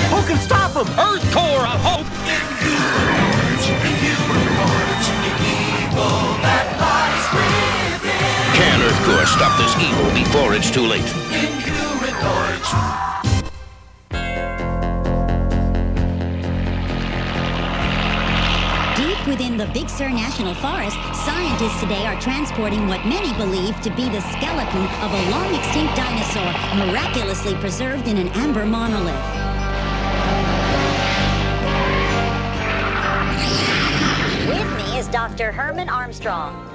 Who can stop them? Earth core, I hope! Can Earth core stop this evil before it's too late? Deep within the Big Sur National Forest, scientists today are transporting what many believe to be the skeleton of a long-extinct dinosaur miraculously preserved in an amber monolith. With me is Dr. Herman Armstrong.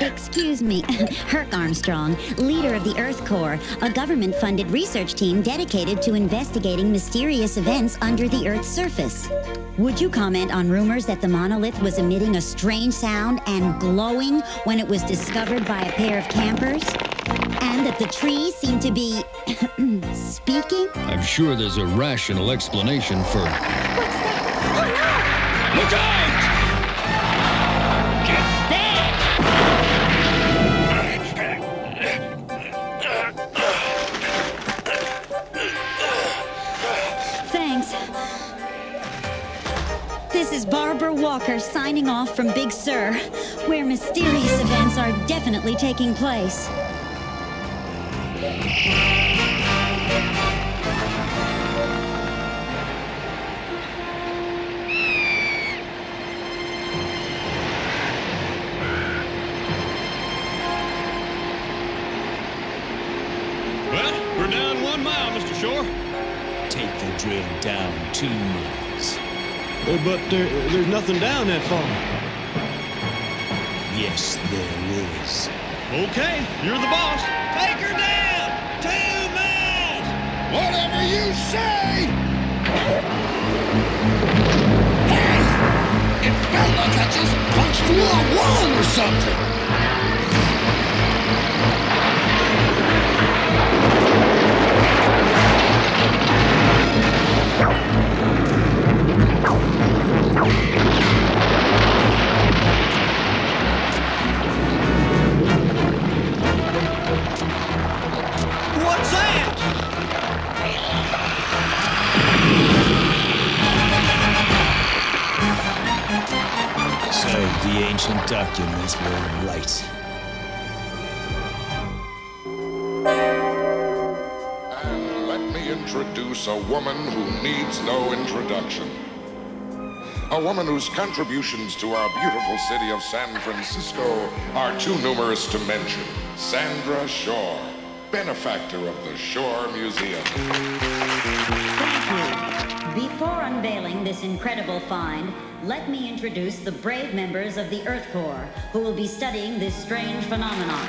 Excuse me, Herc Armstrong, leader of the Earth Corps, a government-funded research team dedicated to investigating mysterious events under the Earth's surface. Would you comment on rumors that the monolith was emitting a strange sound and glowing when it was discovered by a pair of campers? And that the trees seem to be speaking? I'm sure there's a rational explanation for... What's that? Oh, no! Look out! Thanks. This is Barbara Walker signing off from Big Sur, where mysterious events are definitely taking place. Well, we're down 1 mile, Mr. Shore. Take the drill down 2 miles. But there's nothing down that far. Yes, there is. Okay, you're the boss. Take her down! 2 miles! Whatever you say! It felt like I just punched through a wall or something! What's that? So the ancient documents were right. And let me introduce a woman who needs no introduction. A woman whose contributions to our beautiful city of San Francisco are too numerous to mention. Sandra Shore, benefactor of the Shore Museum. Thank you. Before unveiling this incredible find, let me introduce the brave members of the Earth Corps who will be studying this strange phenomenon.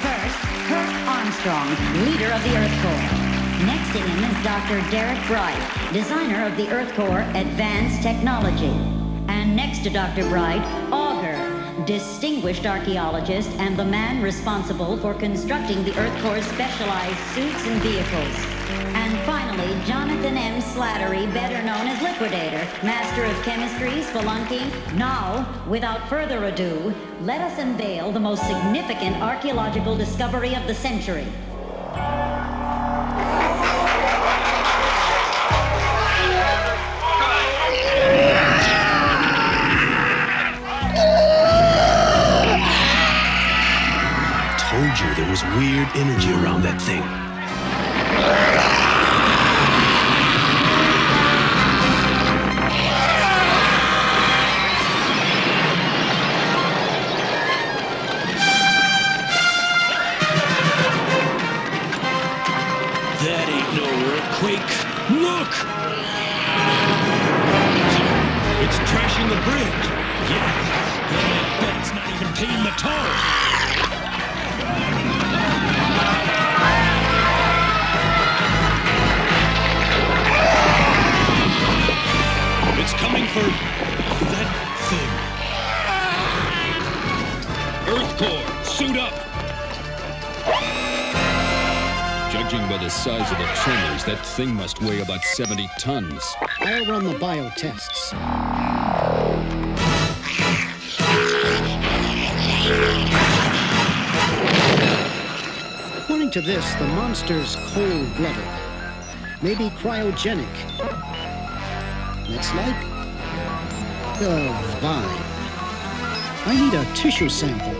First, Herc Armstrong, leader of the Earth Corps. Next to him is Dr. Derek Bright, designer of the Earth Corps Advanced Technology. And next to Dr. Bright, Auger, distinguished archaeologist and the man responsible for constructing the Earth Corps' specialized suits and vehicles. And finally, Jonathan M. Slattery, better known as Liquidator, master of chemistry, spelunky. Now, without further ado, let us unveil the most significant archaeological discovery of the century. I told you there was weird energy around that thing. That ain't no earthquake. Look! It's trashing the bridge. Yeah, I bet it's not even paying the toll. It's coming for that thing. Earth Corps, suit up. Judging by the size of the tremors, that thing must weigh about 70 tons. I'll run the biotests. According to this, the monster's cold-blooded. Maybe cryogenic. Looks like a vibe. I need a tissue sample.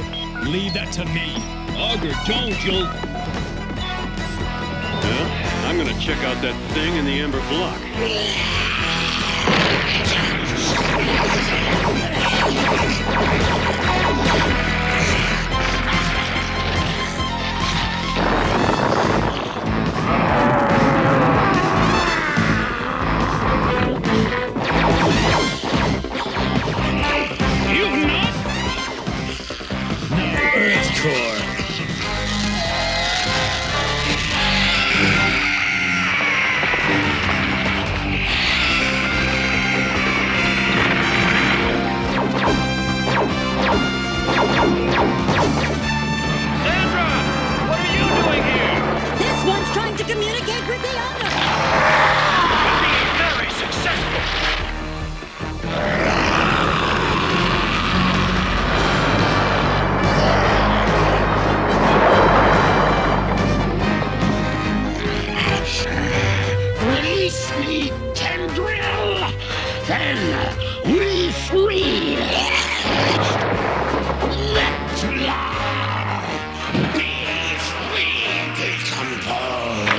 Leave that to me. Auger, don't you? Well, I'm gonna check out that thing in the amber block. You nut! No Earth Core. This one's trying to communicate with the other. Very successful. Release me, tendril! Then we free! Let love be free decompose!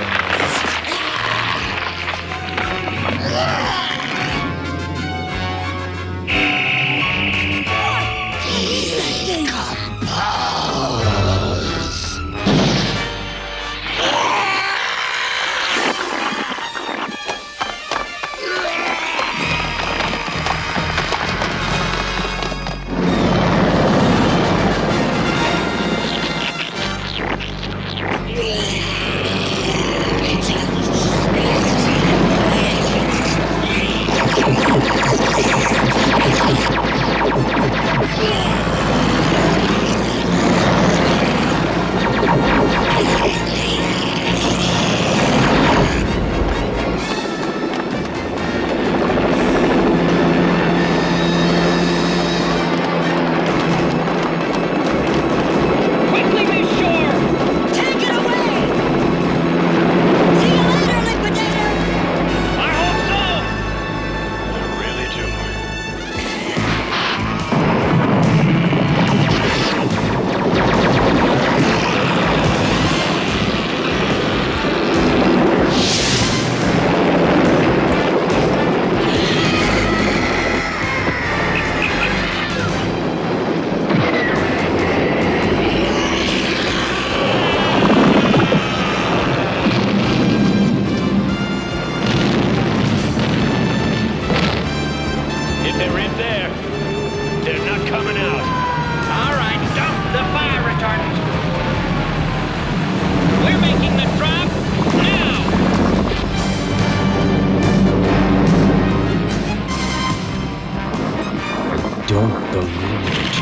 Don't believe it.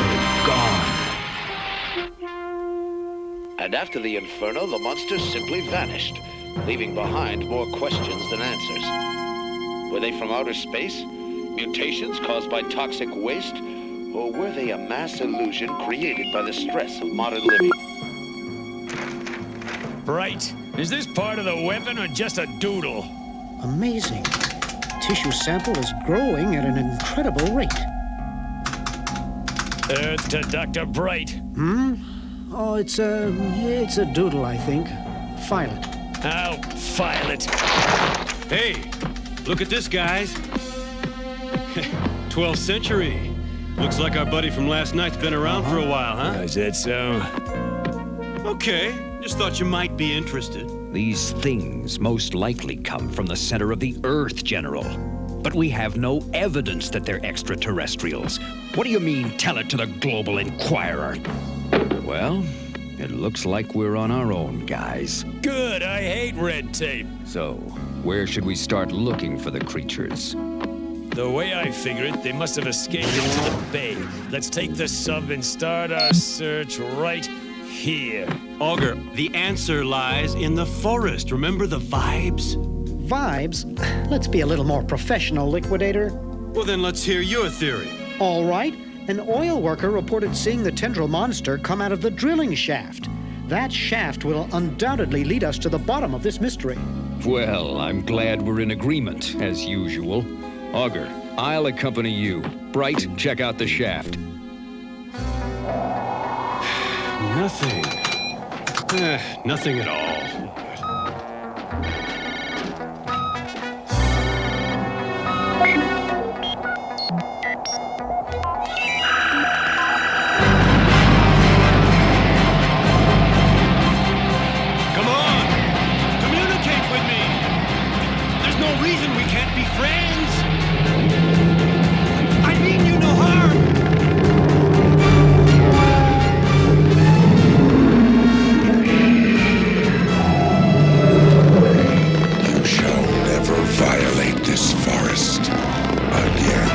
They're gone. And after the inferno, the monster simply vanished, leaving behind more questions than answers. Were they from outer space? Mutations caused by toxic waste? Or were they a mass illusion created by the stress of modern living? Bright, is this part of the weapon or just a doodle? Amazing. Tissue sample is growing at an incredible rate. Earth to Dr. Bright. Oh, it's a doodle, I think. File it. I'll file it. Hey, look at this, guys. 12th century. Looks like our buddy from last night's been around for a while, huh? Is that so? Okay, just thought you might be interested. These things most likely come from the center of the Earth, General. But we have no evidence that they're extraterrestrials. What do you mean, tell it to the Global Inquirer? Well, it looks like we're on our own, guys. Good, I hate red tape. So, where should we start looking for the creatures? The way I figure it, they must have escaped into the bay. Let's take the sub and start our search right here. Auger, the answer lies in the forest. Remember the vibes? Vibes? Let's be a little more professional, Liquidator. Well, then let's hear your theory. All right. An oil worker reported seeing the tendril monster come out of the drilling shaft. That shaft will undoubtedly lead us to the bottom of this mystery. Well, I'm glad we're in agreement, as usual. Augur, I'll accompany you. Bright, check out the shaft. Nothing. Nothing at all. Come on! Communicate with me! There's no reason we can't be friends! I mean you no harm! You shall never violate this forest again.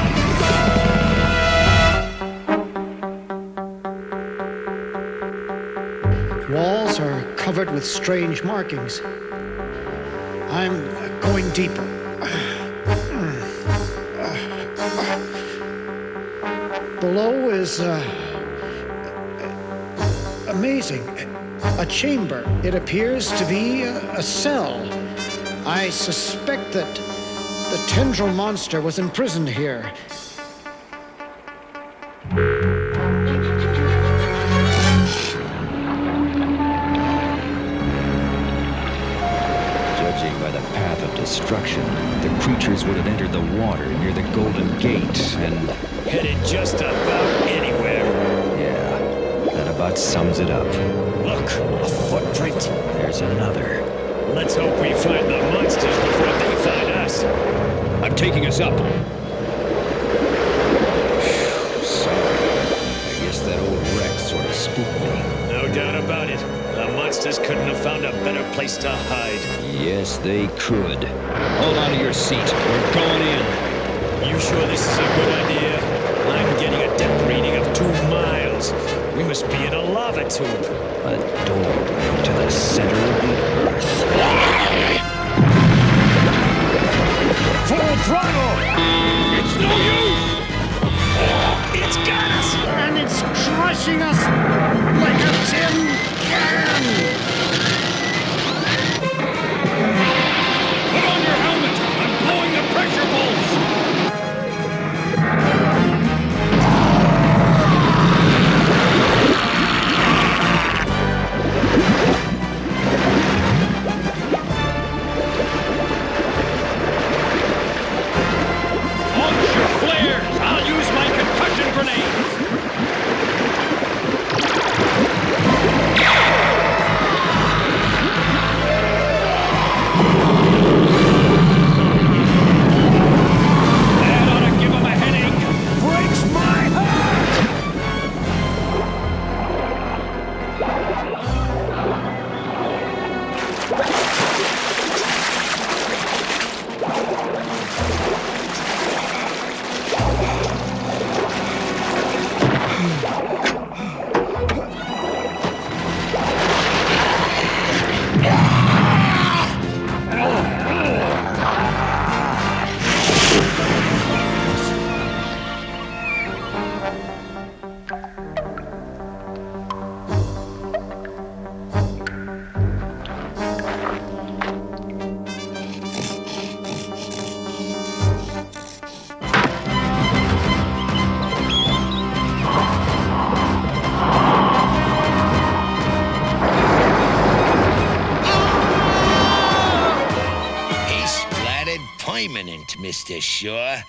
Walls are covered with strange markings. I'm going deeper. Below is amazing. A chamber. It appears to be a cell. I suspect that the tendril monster was imprisoned here. Judging by the path of destruction, the creatures would have entered the water near the Golden Gate and... Headed just about anywhere. Yeah, that about sums it up. Look, a footprint. There's another. Let's hope we find the monsters before they find us. I'm taking us up. Sorry. I guess that old wreck sort of spooked me. No doubt about it. The monsters couldn't have found a better place to hide. Yes, they could. Hold on to your seat. We're going in. You sure this is a good idea? I'm getting a depth reading of 2 miles. We must be in a lava tube. A door to the center of the earth. Full throttle! It's no use! It's got us! And it's crushing us like a tin can! Put on your helmet! I'm blowing the pressure bolts! Launch your flares! I'll use my concussion grenades! That ought to give him a headache! Breaks my heart! Permanent, Mr. Shaw.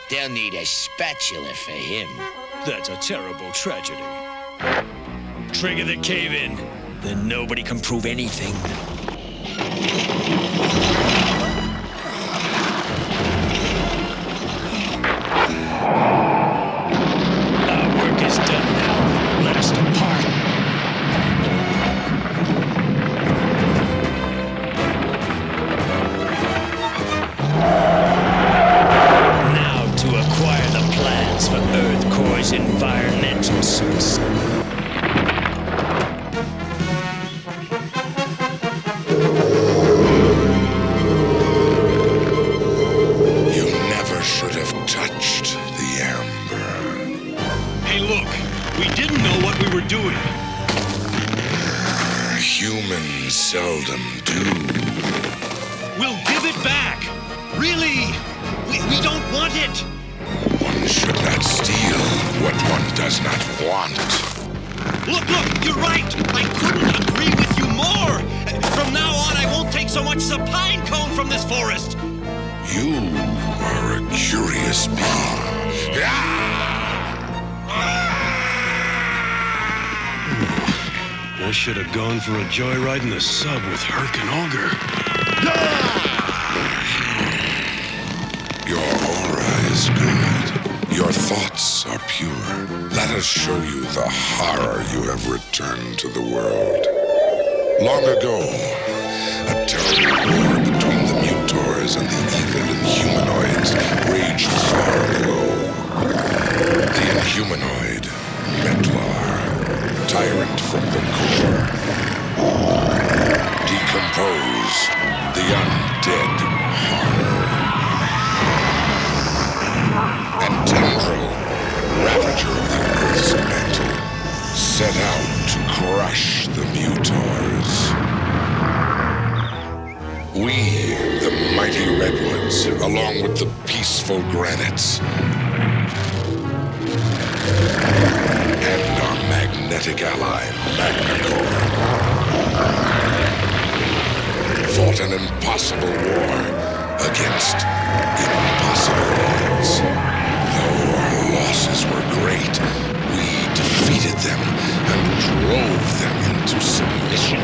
They'll need a spatula for him. That's a terrible tragedy. Trigger the cave in. Then nobody can prove anything. Our work is done now. Let us depart. Now to acquire the plans for Earth Core's environmental suits. Humans seldom do. We'll give it back. Really? We don't want it. One should not steal what one does not want. Look, you're right. I couldn't agree with you more. From now on, I won't take so much as a pine cone from this forest. You are a curious being. I should have gone for a joyride in the sub with Herc and Augur. Your aura is good. Your thoughts are pure. Let us show you the horror you have returned to the world. Long ago, a terrible war between the Mutors and the evil Inhumanoids raged far below. The Inhumanoid, Metlar, tyrant from the core. Decompose, the undead horror. And Tendril, ravager of the Earth's mantle, set out to crush the Mutors. We, the mighty redwoods, along with the peaceful granites, and our magnetic ally, Magnacore, fought an impossible war against impossible odds. Though our losses were great, we defeated them and drove them into submission.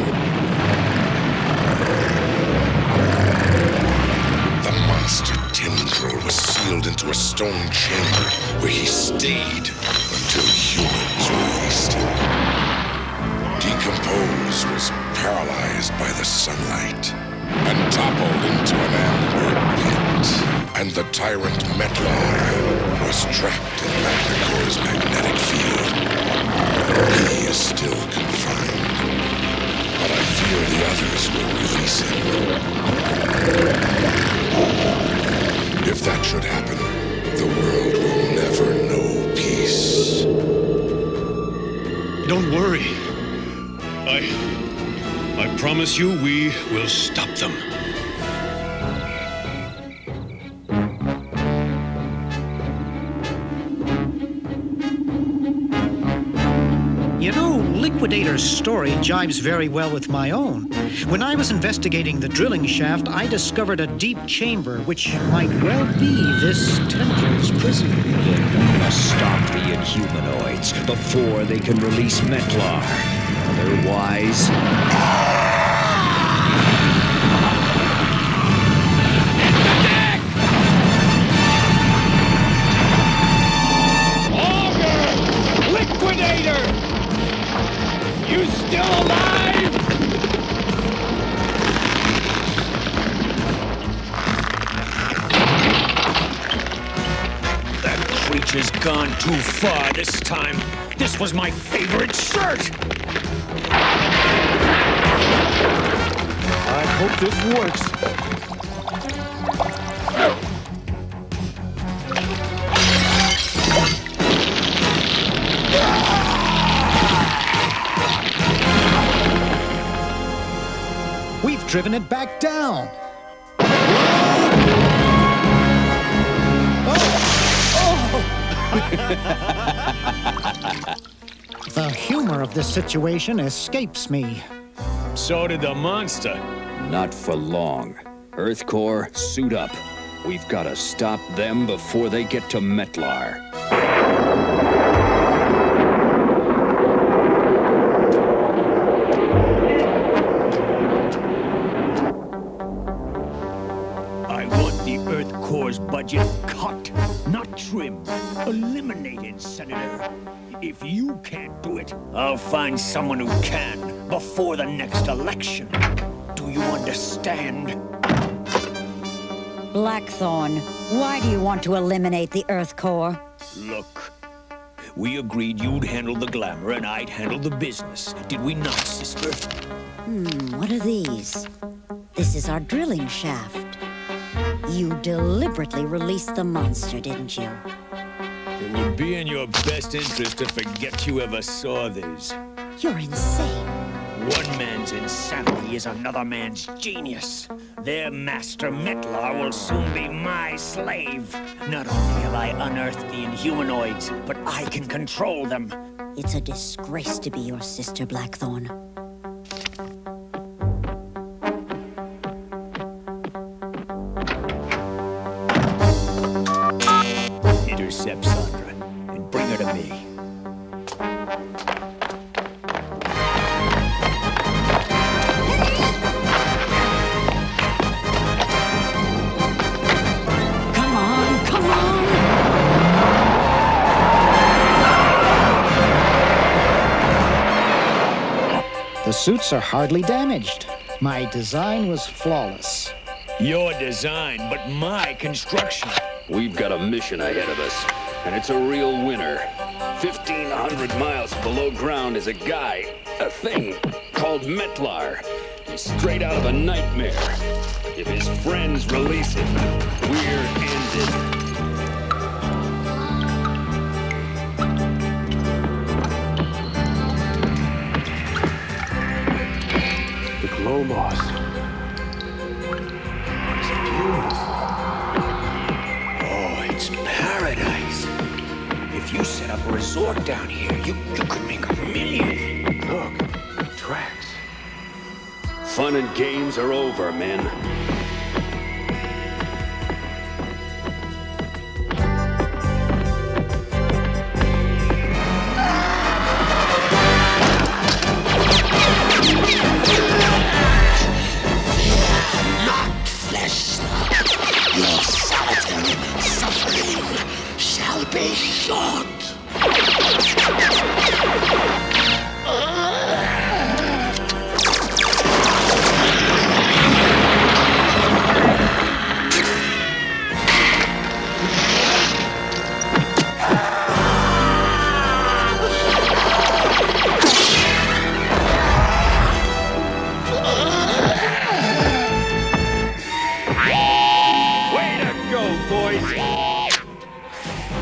The monster Tendril was sealed into a stone chamber where he stayed until humans released him. Decompose was paralyzed by the sunlight and toppled into an amber pit. And the tyrant Metlar was trapped in Magnacore's magnetic field. He is still confined, but I fear the others will release him. If that should happen, the world will never know peace. Don't worry. I promise you we will stop them. You know, Liquidator's story jibes very well with my own. When I was investigating the drilling shaft, I discovered a deep chamber which might well be this Tendril's prison. They're gonna stop the Inhumanoids before they can release Metlar. Otherwise... Liquidator! You still alive? That creature's gone too far this time. This was my favorite shirt! I hope this works. We've driven it back down. The humor of this situation escapes me. So did the monster. Not for long. Earth Core, suit up. We've got to stop them before they get to Metlar. I want the Earth Core's budget cut, not trimmed. Eliminated, Senator. If you can't do it, I'll find someone who can before the next election. Do you understand? Blackthorn, why do you want to eliminate the Earth Core? Look, we agreed you'd handle the glamour and I'd handle the business. Did we not, sister? What are these? This is our drilling shaft. You deliberately released the monster, didn't you? It would be in your best interest to forget you ever saw these. You're insane. One man man's insanity is another man's genius. Their master Metlar will soon be my slave. Not only have I unearthed the Inhumanoids, but I can control them. It's a disgrace to be your sister, Blackthorn. Intercept Sandra and bring her to me. The suits are hardly damaged. My design was flawless. Your design, but my construction. We've got a mission ahead of us, and it's a real winner. 1,500 miles below ground is a guy, a thing, called Metlar. He's straight out of a nightmare. If his friends release him, we're ended. The glow moss. It's beautiful. Oh, it's paradise. If you set up a resort down here, you could make $1 million. Look, tracks. Fun and games are over, men. Your solitary suffering shall be short.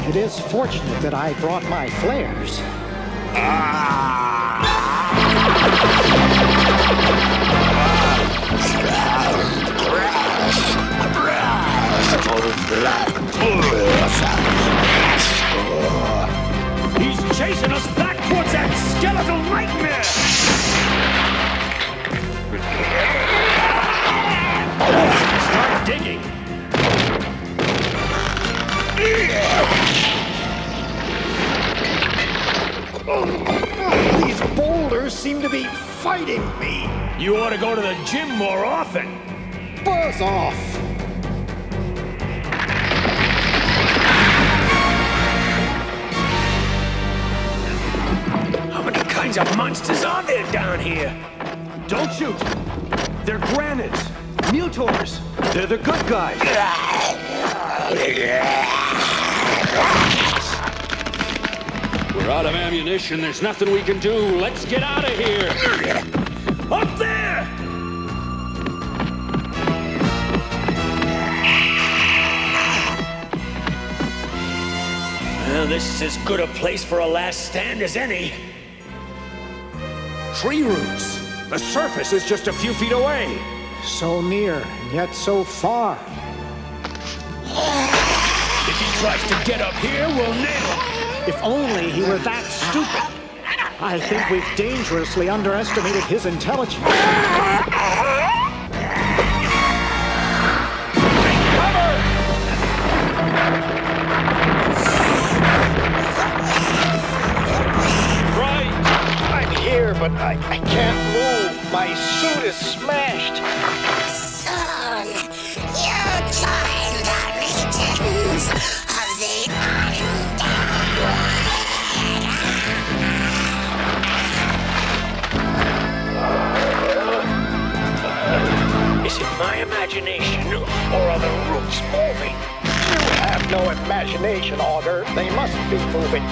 It is fortunate that I brought my flares. He's chasing us back towards that skeletal nightmare! Start digging! These boulders seem to be fighting me. You ought to go to the gym more often. Buzz off. How many kinds of monsters are there down here? Don't shoot. They're granites. Mutors. They're the good guys. We're out of ammunition. There's nothing we can do. Let's get out of here. Up there! Well, this is as good a place for a last stand as any. Tree roots. The surface is just a few feet away. So near, and yet so far. If he tries to get up here, we'll nail him. If only he were that stupid. I think we've dangerously underestimated his intelligence. Right. I'm here, but I can't move. My suit is smashed. Soon, you join the legions of the undead. Is it my imagination, or are the roots moving? You have no imagination, Augur. They must be moving.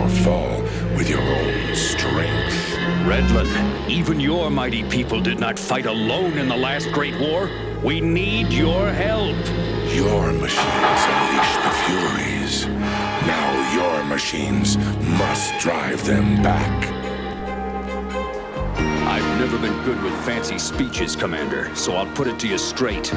or fall with your own strength. Redland, even your mighty people did not fight alone in the last Great War. We need your help. Your machines unleash the Furies. Now your machines must drive them back. I've never been good with fancy speeches, Commander, so I'll put it to you straight.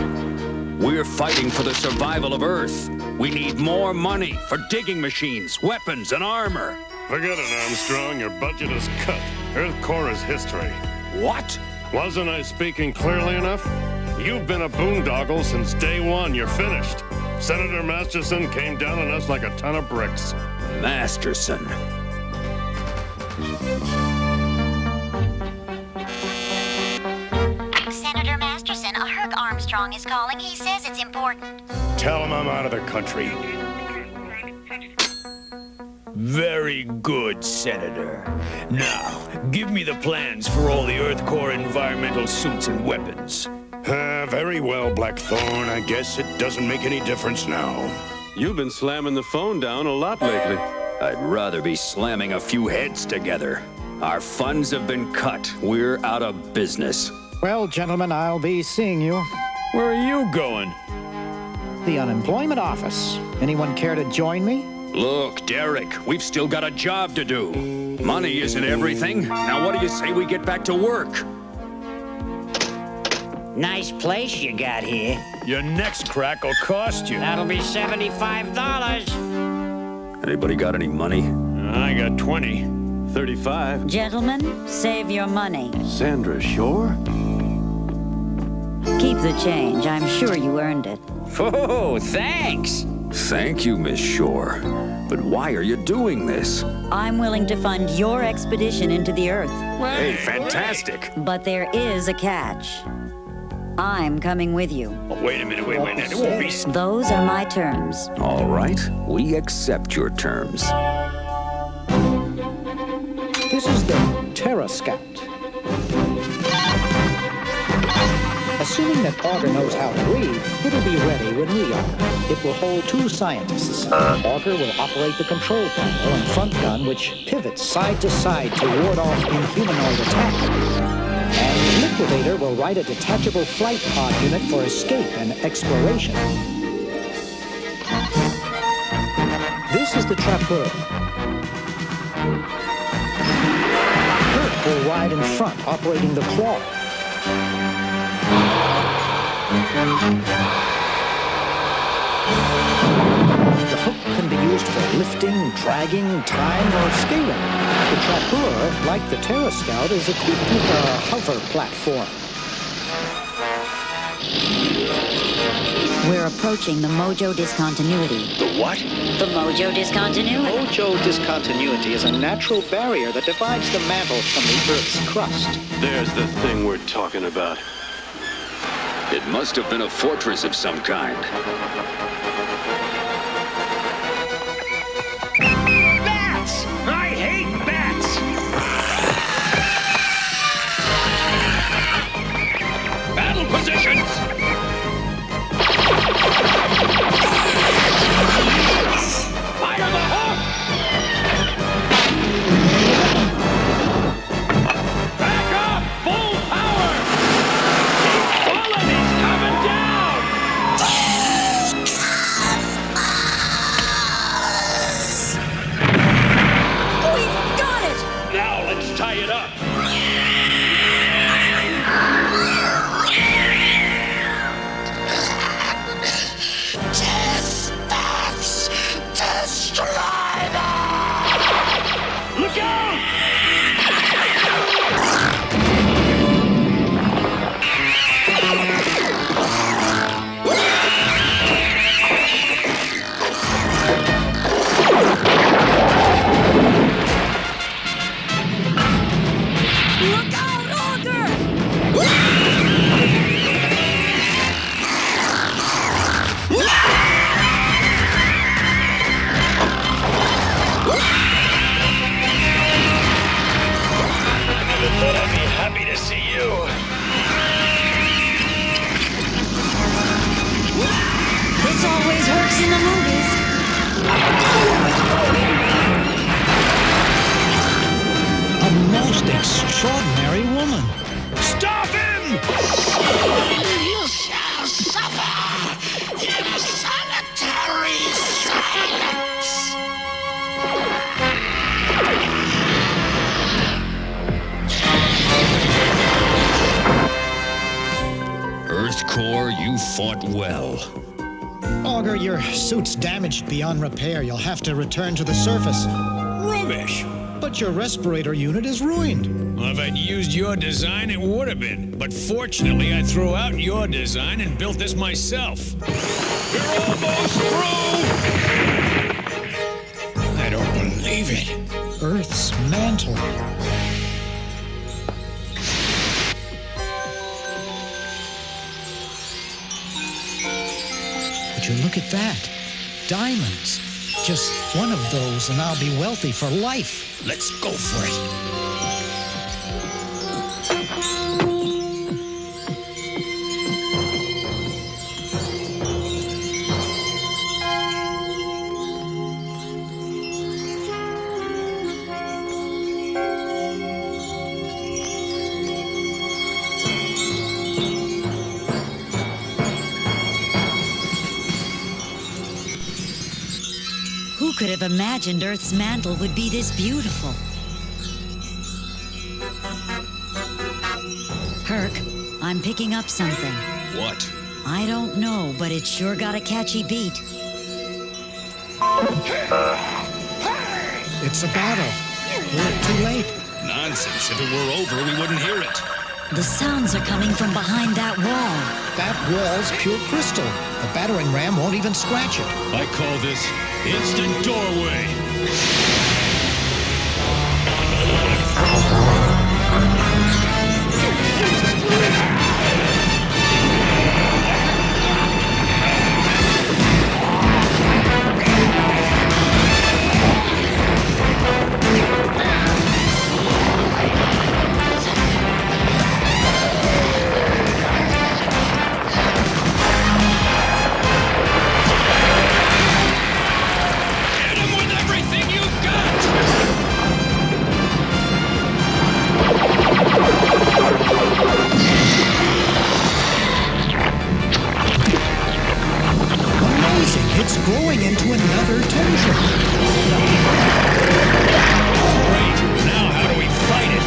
We're fighting for the survival of Earth. We need more money for digging machines, weapons, and armor. Forget it, Armstrong. Your budget is cut. Earth core is history. What? Wasn't I speaking clearly enough? You've been a boondoggle since day one. You're finished. Senator Masterson came down on us like a ton of bricks. Masterson. Senator Masterson, Herc Armstrong is calling. He says it's important. Tell him I'm out of the country. Very good, Senator. Now, give me the plans for all the Earth core environmental suits and weapons. Very well, Blackthorn. I guess it doesn't make any difference now. You've been slamming the phone down a lot lately. I'd rather be slamming a few heads together. Our funds have been cut. We're out of business. Well, gentlemen, I'll be seeing you. Where are you going? The unemployment office. Anyone care to join me? Look, Derek, we've still got a job to do. Money isn't everything. Now what do you say we get back to work? Nice place you got here. Your next crack will cost you. That'll be $75. Anybody got any money? I got 20. 35. Gentlemen, save your money. Sandra Shore? Keep the change. I'm sure you earned it. Oh, thanks. Thank you, Miss Shore. But why are you doing this? I'm willing to fund your expedition into the Earth. Hey, fantastic. But there is a catch. I'm coming with you. Oh, wait a minute. It won't be... Those are my terms. All right, we accept your terms. This is the Terra Scout. Assuming that Auger knows how to read, it'll be ready when we are. It will hold 2 scientists. Auger will operate the control panel and front gun, which pivots side to side to ward off Inhumanoid attack. And Liquidator will ride a detachable flight pod unit for escape and exploration. This is the Trapper. Herc will ride in front, operating the claw. The hook can be used for lifting, dragging, tying, or scaling. The Trapper, like the Terra Scout, is equipped with a hover platform. We're approaching the Mojo Discontinuity. The what? The Mojo Discontinuity. Mojo Discontinuity is a natural barrier that divides the mantle from the Earth's crust. There's the thing we're talking about. It must have been a fortress of some kind. Bats! I hate bats! Battle positions! Fire the hook! Back up! Full power! Keep pulling! He's coming down! Earth Core, you fought well. Augur, your suit's damaged beyond repair. You'll have to return to the surface. Rubbish! But your respirator unit is ruined. Well, if I'd used your design, it would have been. But fortunately, I threw out your design and built this myself. You're almost through! I don't believe it. Earth's mantle. Would you look at that? Diamonds. Just one of those and I'll be wealthy for life. Let's go for it. Who could have imagined Earth's mantle would be this beautiful? Herc, I'm picking up something. What? I don't know, but it's sure got a catchy beat. It's a battle. We're too late. Nonsense. If it were over, we wouldn't hear it. The sounds are coming from behind that wall. That wall's pure crystal. The battering ram won't even scratch it. I call this instant doorway. It's growing into another tendril. Great. Now how do we fight it?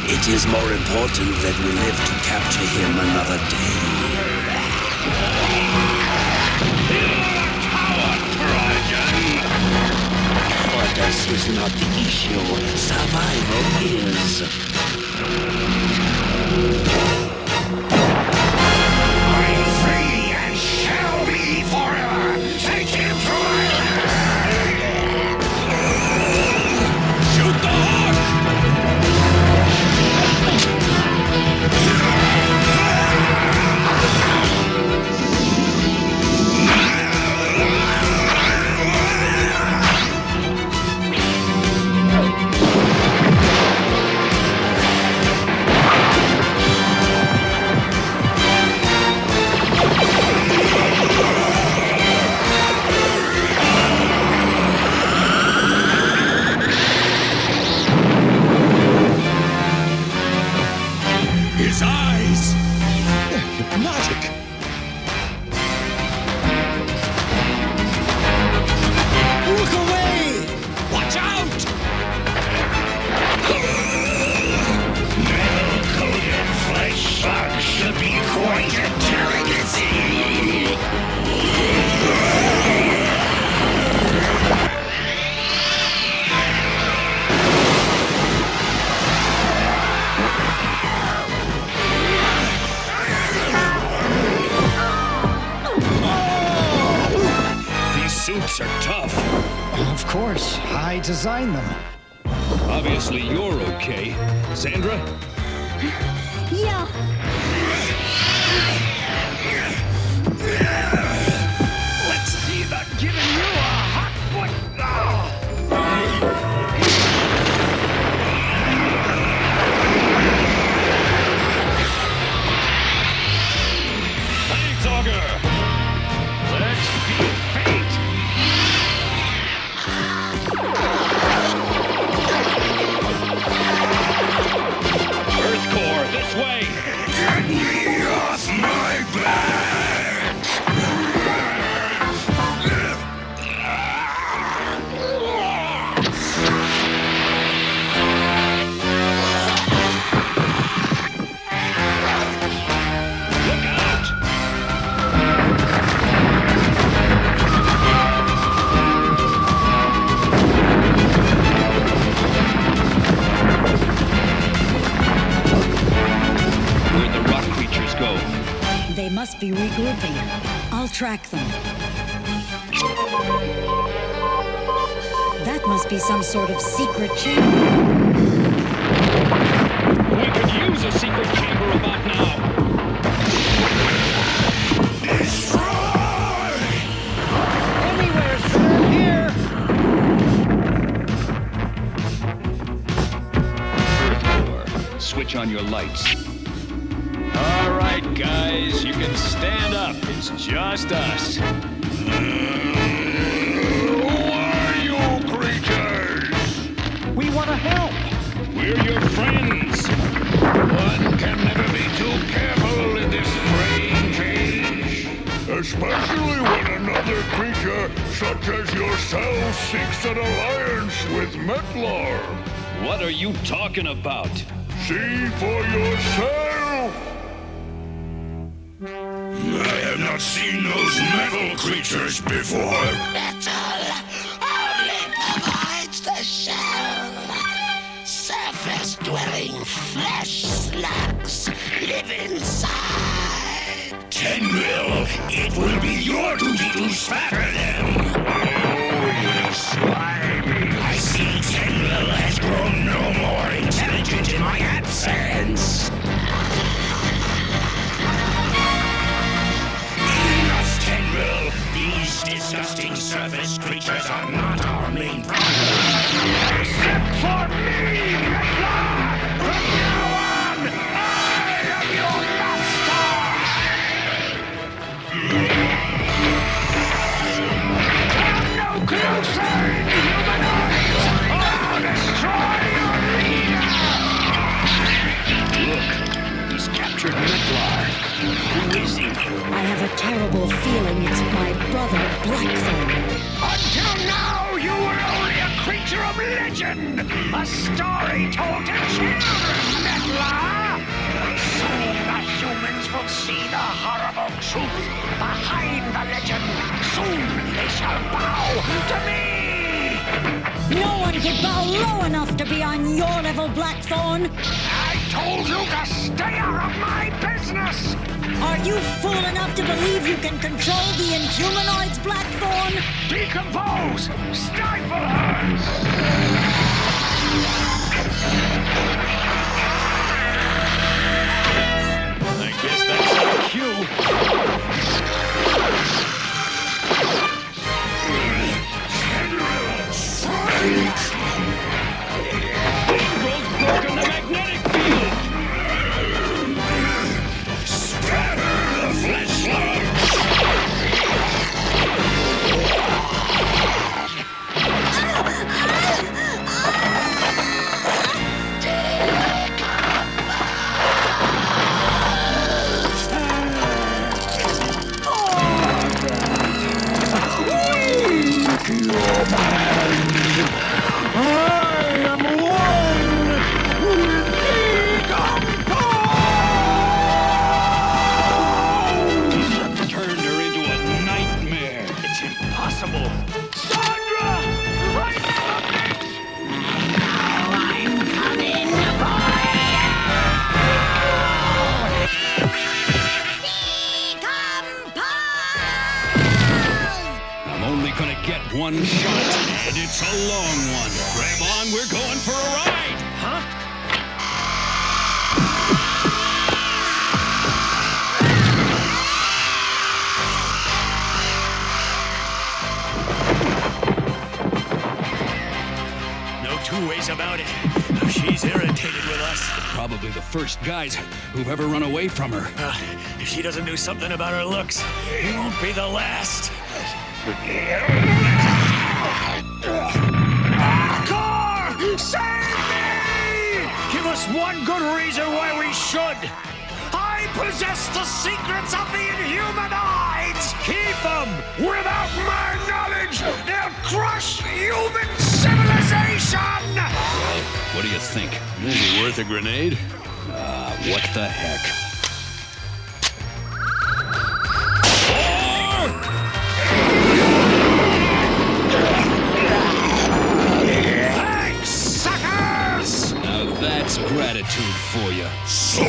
It is more important that we live to capture him another day. Orders is not the issue. Survival is. I'm free and shall be forever. Take him to Ireland. Shoot the hawk! His eyes! They're hypnotic. Look away! Watch out! Metal-coated flesh slugs should be quite a delicacy. Suits are tough. Of course, I designed them. Obviously you're okay. Sandra? Yeah. Let's see about giving you a hot be regrouping. I'll track them. That must be some sort of secret chamber. We could use a secret chamber about now. Destroy! Anywhere, sir. Here. Earth Core, switch on your lights. All right, guys, you can stand up. It's just us. Who are you creatures? We want to help. We're your friends. One can never be too careful in this strange age. Especially when another creature such as yourself seeks an alliance with Metlar. What are you talking about? See for yourself. I have not seen those metal creatures before. Metal only provides the shell. Surface-dwelling flesh slugs live inside. Tenril, it will be your duty to spatter them. Oh, you slimy. I see Tenril has grown no more intelligent in my absence. Enough, Tenril. These disgusting surface creatures are not our main problem. Except for me, Metlar! From now on, I am your master! Come no closer, Inhumanoids, or I'll destroy your leader! Look, he's captured Metlar. Who is he? I have a terrible feeling it's my brother, Blackthorn. Until now, you were only a creature of legend! A story told to children, Metlar! Soon the humans will see the horrible truth behind the legend. Soon they shall bow to me! No one could bow low enough to be on your level, Blackthorn. I told you to stay out of my business! Are you fool enough to believe you can control the Inhumanoids, Blackthorn? Decompose! Stifle her! I guess that's our cue. April's broken the magnetic field. Spatter the flesh slug! Turned her into a nightmare. It's impossible. Sandra! I never meant! I'm coming for I'm only gonna get one shot, and it's a long one. Grab on, we're going for a ride! Huh? No two ways about it. She's irritated with us. Probably the first guys who've ever run away from her. If she doesn't do something about her looks, it won't be the last. Car! Save me! Give us one good reason why we should. I possess the secrets of the Inhumanoids! Keep them! Without my knowledge, they'll crush human civilization! What do you think? Is it worth a grenade? What the heck? Thanks, suckers! Now that's gratitude. attitude for you. So,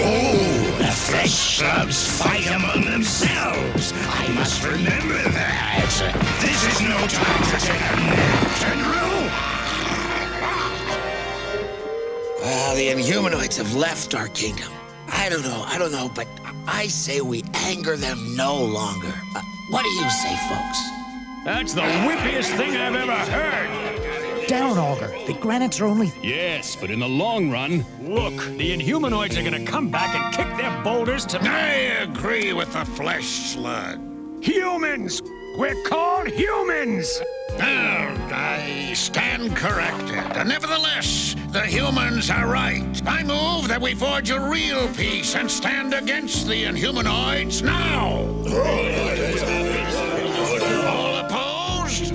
the flesh slubs fight among themselves. I must remember that. This is no time to take a nap, General. Well, the Inhumanoids have left our kingdom. I don't know, but I say we anger them no longer. What do you say, folks? That's the whippiest thing I've ever heard. Down, Augur. The granites are only... Yes, but in the long run, look, the Inhumanoids are gonna come back and kick their boulders to... I agree with the flesh slug. Humans! We're called humans! I stand corrected. Nevertheless, the humans are right. I move that we forge a real peace and stand against the Inhumanoids now. All opposed?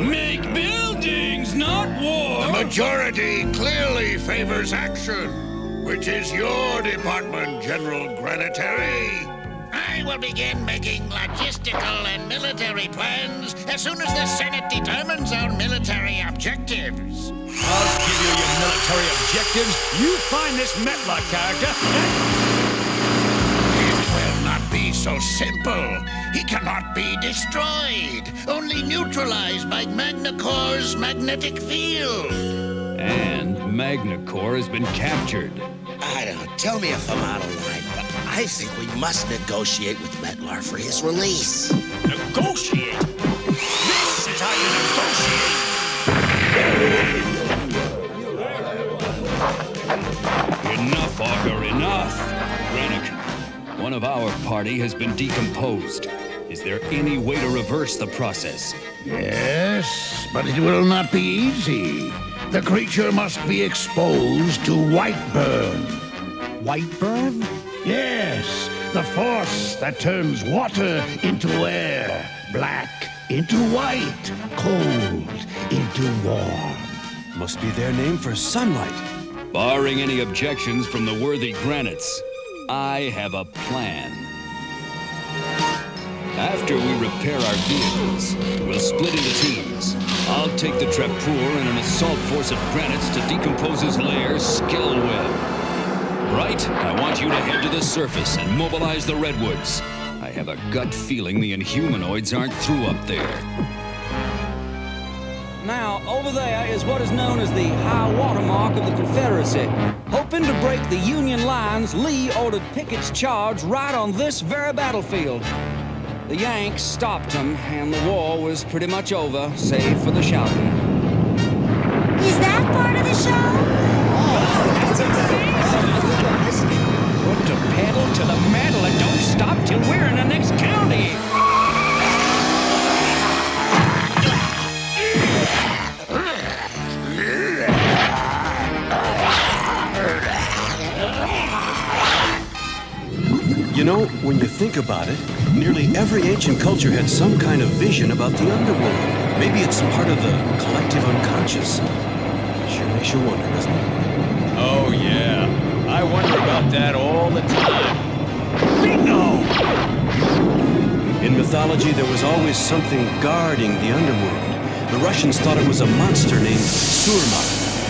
Make buildings, not war! The majority clearly favors action, which is your department, General Granitary. I will begin making logistical and military plans as soon as the Senate determines our military objectives. I'll give you your military objectives. You find this Metla character It will not be so simple. He cannot be destroyed, only neutralized by Magnacor's magnetic field. And Magnacor has been captured. I don't know. Tell me if I'm out of line, but I think we must negotiate with Metlar for his release. Negotiate? This is how you negotiate! Enough, Augur, enough! Brannick, one of our party has been decomposed. Is there any way to reverse the process? Yes, but it will not be easy. The creature must be exposed to white burn. White burn? Yes, the force that turns water into air, black into white, cold into warm. Must be their name for sunlight. Barring any objections from the worthy granites, I have a plan. After we repair our vehicles, we'll split into teams. I'll take the Trapur and an assault force of granites to decompose his lair, Skillweb. Bright, I want you to head to the surface and mobilize the Redwoods. I have a gut feeling the Inhumanoids aren't through up there. Now, over there is what is known as the high water mark of the Confederacy. Hoping to break the Union lines, Lee ordered Pickett's charge right on this very battlefield. The Yanks stopped him, and the war was pretty much over, save for the shouting. Is that part of the show? Put the pedal to the metal and don't stop till we're in the next county. You know, when you think about it, nearly every ancient culture had some kind of vision about the underworld. Maybe it's part of the collective unconscious. Sure makes you wonder, doesn't it? Oh, yeah. I wonder about that all the time. Bingo! In mythology, there was always something guarding the underworld. The Russians thought it was a monster named Surma.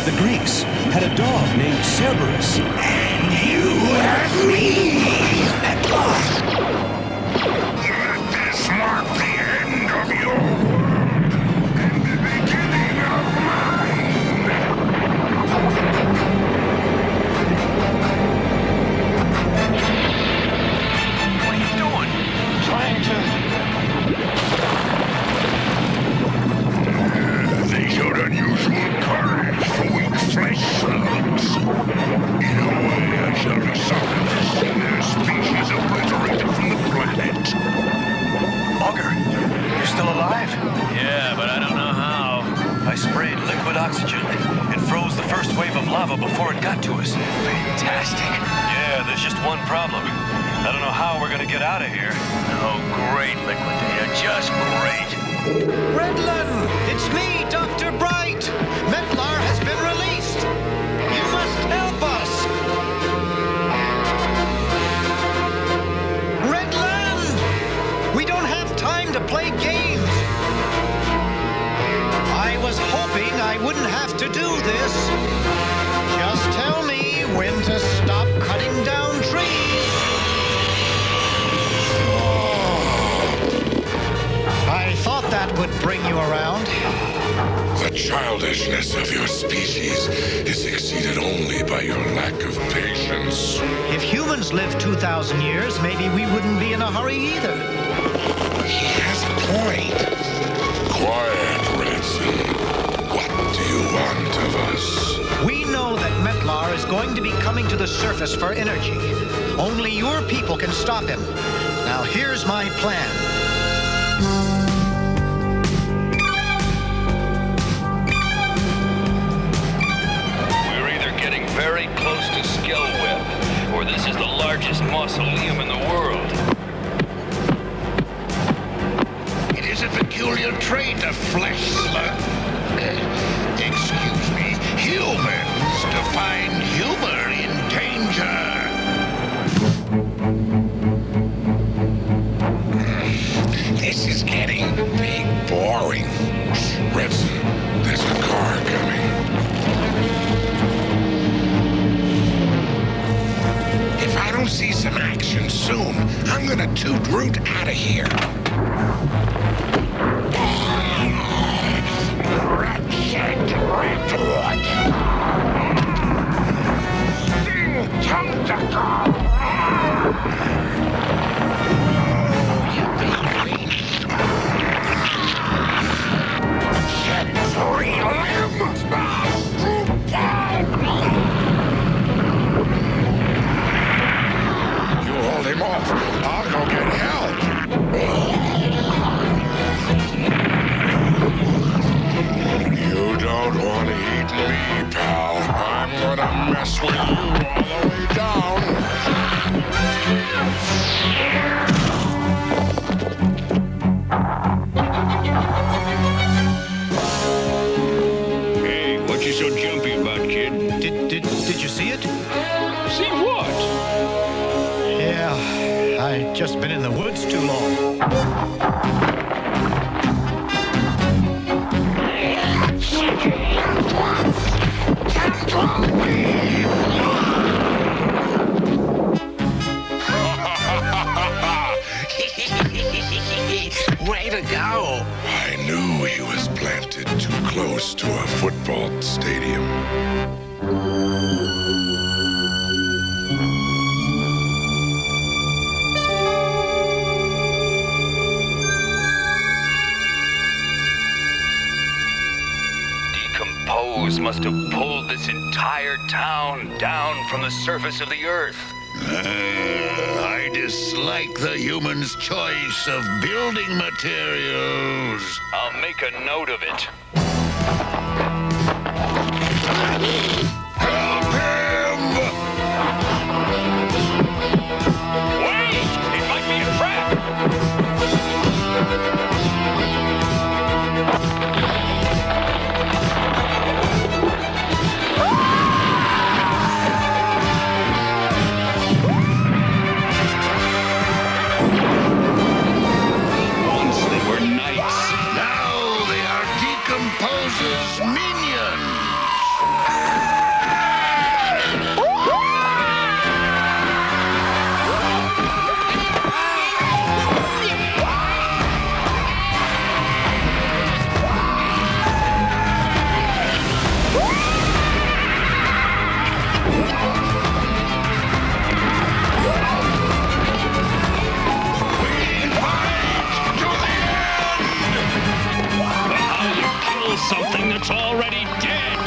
The Greeks had a dog named Cerberus. And you have me at last. Let this mark the end of your world and the beginning of mine. What are you doing? Trying to... They showed unusual courage for weak flesh slugs. In a way, I shall be sorry to see their species obliterated from the planet. Augur, you're still alive? Yeah, but I don't know how. I sprayed liquid oxygen. It froze the first wave of lava before it got to us. Fantastic. Yeah, there's just one problem. I don't know how we're gonna get out of here. Oh, great, Liquidator. Just great. Redland! It's me, Dr. Bright! Metlar has been released! You must help us! Redland! We don't have time to play games! I was hoping I wouldn't have to do this. Just tell me to stop cutting down trees. I thought that would bring you around. The childishness of your species is exceeded only by your lack of patience. If humans lived 2,000 years, maybe we wouldn't be in a hurry either. He has a point. Quiet, Redson. What do you want of us? We know that Metlar is going to be coming to the surface for energy. Only your people can stop him. Now here's my plan. Very close to Skellweb, or this is the largest mausoleum in the world. It is a peculiar trait of flesh slug. Excuse me, humans to find humor in danger. This is getting big boring. Redson, there's a car coming. If I don't see some action soon, I'm gonna toot Root out of here. Wretched report. Sting tentacle. Shed 3 limbs. Hold him off. I'll go get help. You don't want to eat me, pal. I'm gonna mess with you all the way down. Hey, what you so jumpy about, kid? Did you see it? See what? Yeah, I've just been in the woods too long. Way to go! I knew he was planted too close to a football stadium. Decompose must have pulled this entire town down from the surface of the earth. I dislike the human's choice of building materials. I'll make a note of it. Help him! Wait! It might be a trap! Once they were knights. Now they are Decomposer's minions. Something that's already dead.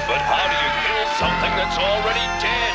But how do you kill something that's already dead?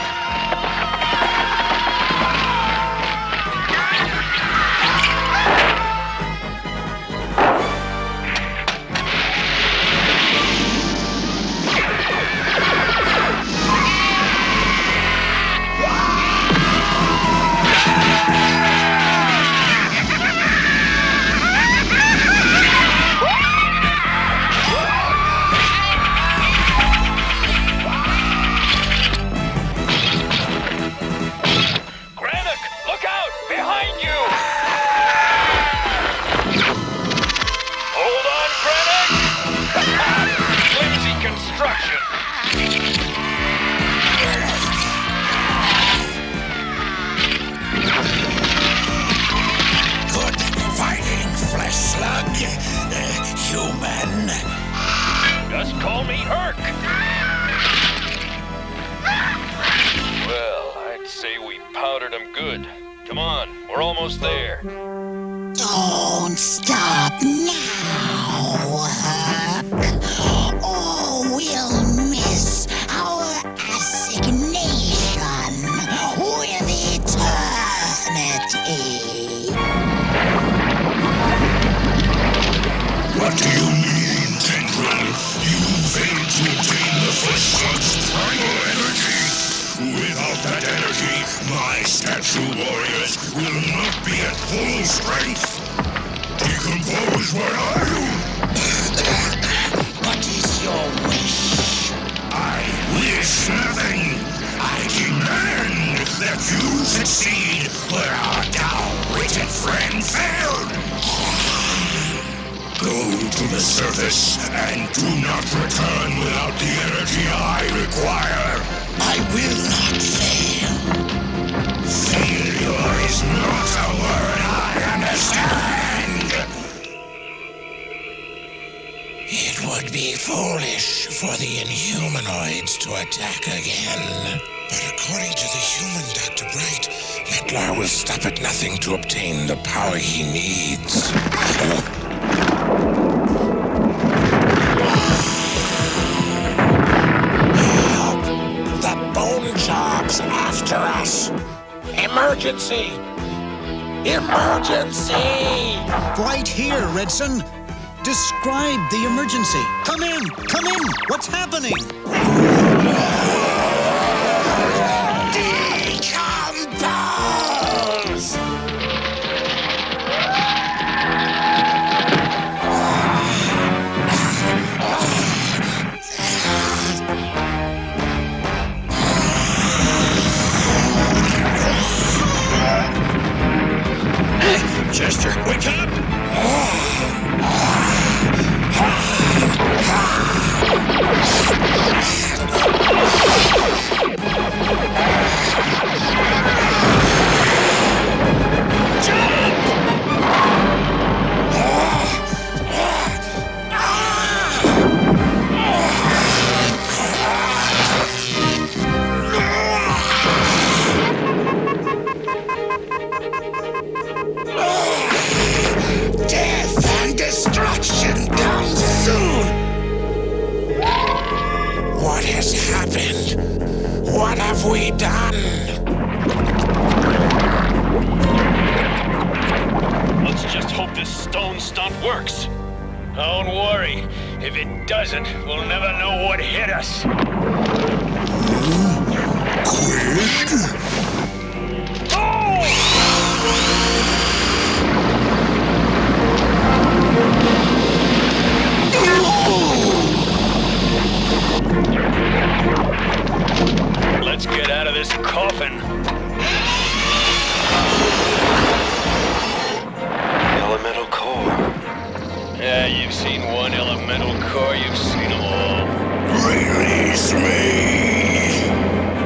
call me Herc. Well, I'd say we powdered him good. Come on, we're almost there. Don't stop now, Huck. Or we'll miss our assignation with eternity. What do you mean, Tendril? You failed to obtain the first god's primal energy. Without that energy, my statue warriors will not be at full strength. Decompose, where are you? What is your wish? I wish nothing. I demand that you succeed where our down-witted friend failed. Go to the surface and do not return without the energy I require. I will not fail. Failure is not a word I understand. It would be foolish for the Inhumanoids to attack again. But according to the human Dr. Bright, Metlar will stop at nothing to obtain the power he needs. Help! The bone job's after us! Emergency! Emergency! Right here, Redson. Describe the emergency. Come in! Come in! What's happening? Decompose! Chester, wake up! Death and destruction come soon! What has happened? What have we done? Let's just hope this stone stunt works. Don't worry. If it doesn't, we'll never know what hit us. Quick! Let's get out of this coffin. Elemental core. Yeah, you've seen one elemental core, you've seen them all. Release me!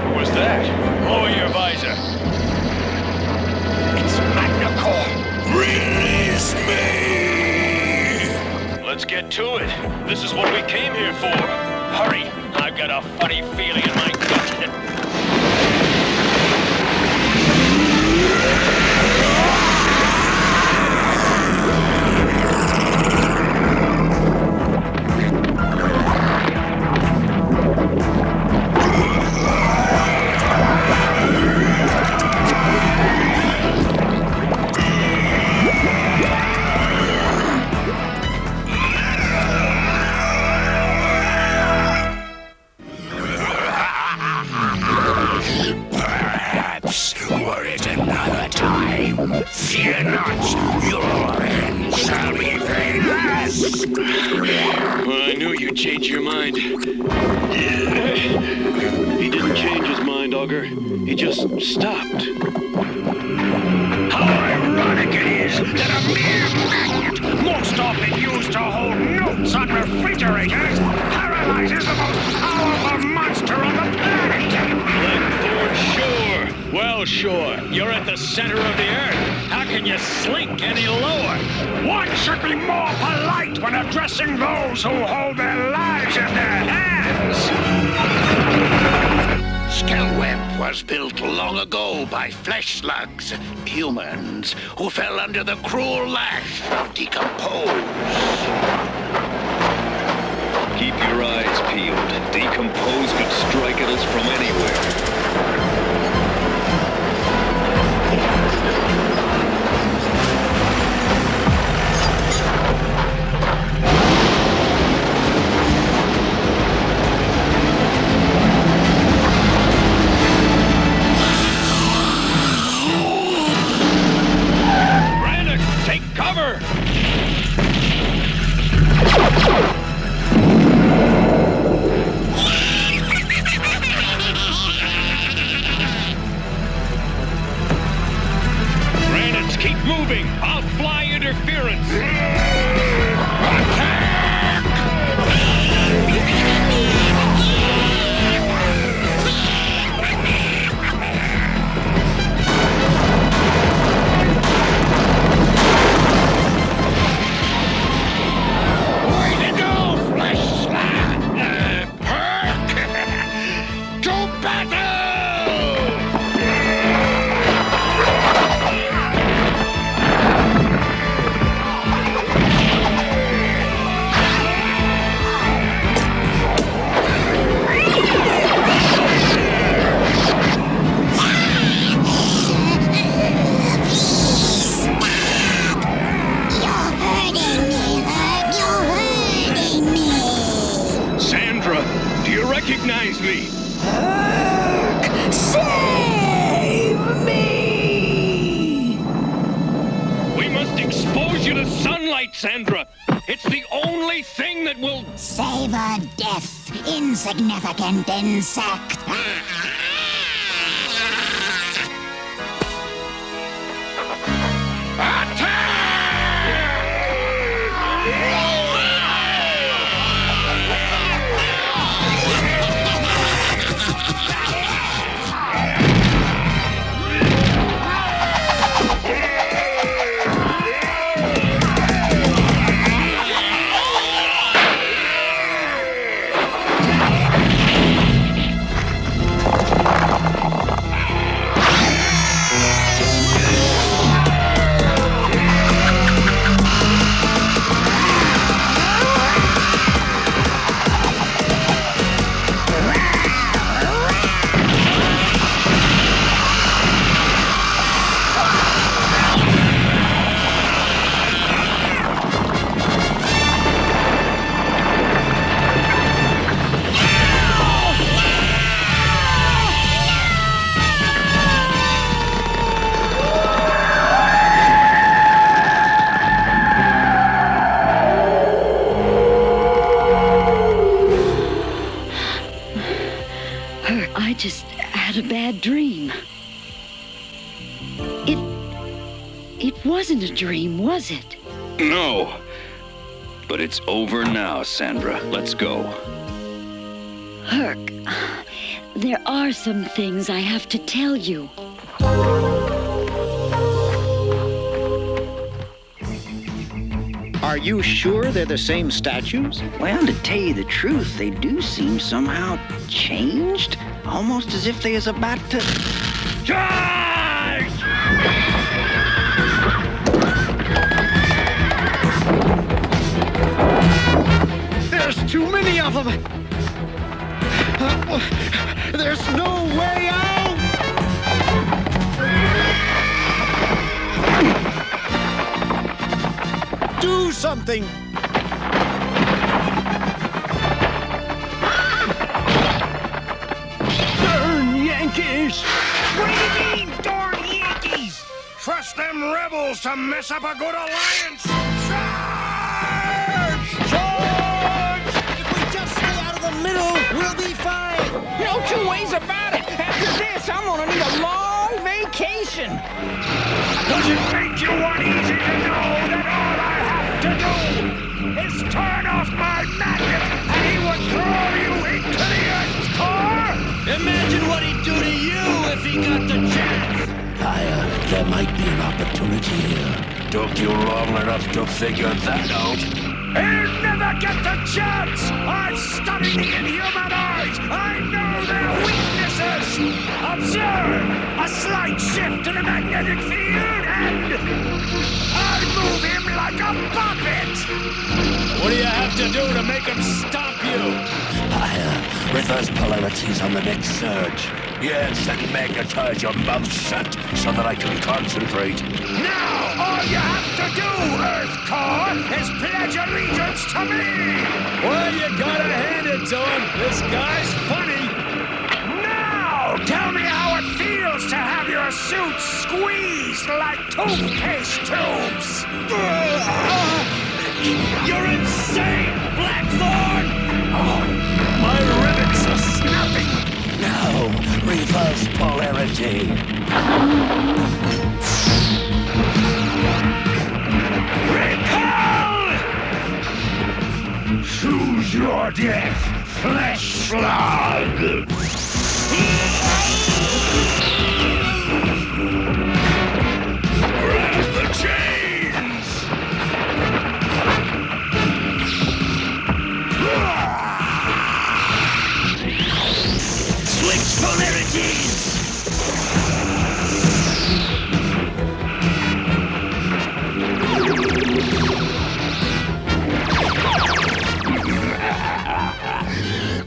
What was that? Lower your visor. It's Magnacore! Release me! Let's get to it. This is what we came here for. Hurry! I've got a funny feeling in my gut. Were it another time, fear not, your end shall be painless. Well, I knew you'd change your mind. He didn't change his mind, Augur. He just stopped. How ironic it is that a mere magnet, most often used to hold notes on refrigerators, paralyzes the most powerful monster on the planet! Sure. Well, sure. You're at the center of the earth. How can you slink any lower? One should be more polite when addressing those who hold their lives in their hands! was built long ago by flesh slugs, humans, who fell under the cruel lash of decompose. Keep your eyes peeled. Decompose could strike at us from anywhere. Cover! Granite, keep moving! I'll fly interference! Recognize me! Herc! Save me! We must expose you to sunlight, Sandra! It's the only thing that will... Savor death, insignificant insect! I just had a bad dream. It wasn't a dream, was it? No. But it's over now, Sandra. Let's go. Herc, there are some things I have to tell you. Are you sure they're the same statues? Well, to tell you the truth, they do seem somehow changed. Almost as if they is about to... Charge! There's too many of them! There's no way out! Do something! Darn Yankees! What do you mean, darn Yankees? Trust them rebels to mess up a good alliance! Charge! Charge! If we just stay out of the middle, we'll be fine! No two ways about it! After this, I'm gonna need a long vacation! Does it make you uneasy to know that all I have to do is turn off my magnet and he would throw you into the Earth's core? Imagine what he'd do to you if he got the chance! There might be an opportunity here. Took you long enough to figure that out. He'll never get the chance! I've studied the Inhumanoids! I know their weaknesses! A Observe! A slight shift in the magnetic field, and I'll move him like a puppet! What do you have to do to make him stop you? Reverse polarities on the next surge. Yes, and magnetize your mouth shut so that I can concentrate. Now, all you have to do, Earth Core, is pledge allegiance to me! Well, you gotta hand it to him. This guy's funny. Now, tell me how it feels to have your suit squeezed like toothpaste tubes! You're insane, Blackthorn! Oh, my rivets are snapping! Now, reverse polarity. Repel! Choose your death, flesh slug! Grab the chains! Switch polarities!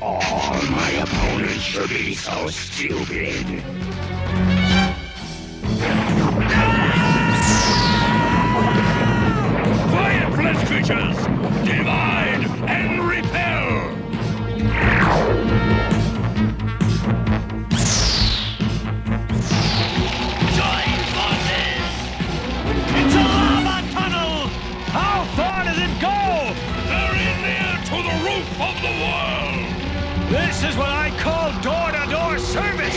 All my opponents should be so stupid. Quiet, flesh creatures! Divide and repel! Join forces! It's a lava tunnel! How far does it go? Very near to the roof of the world! This is what I call door-to-door service!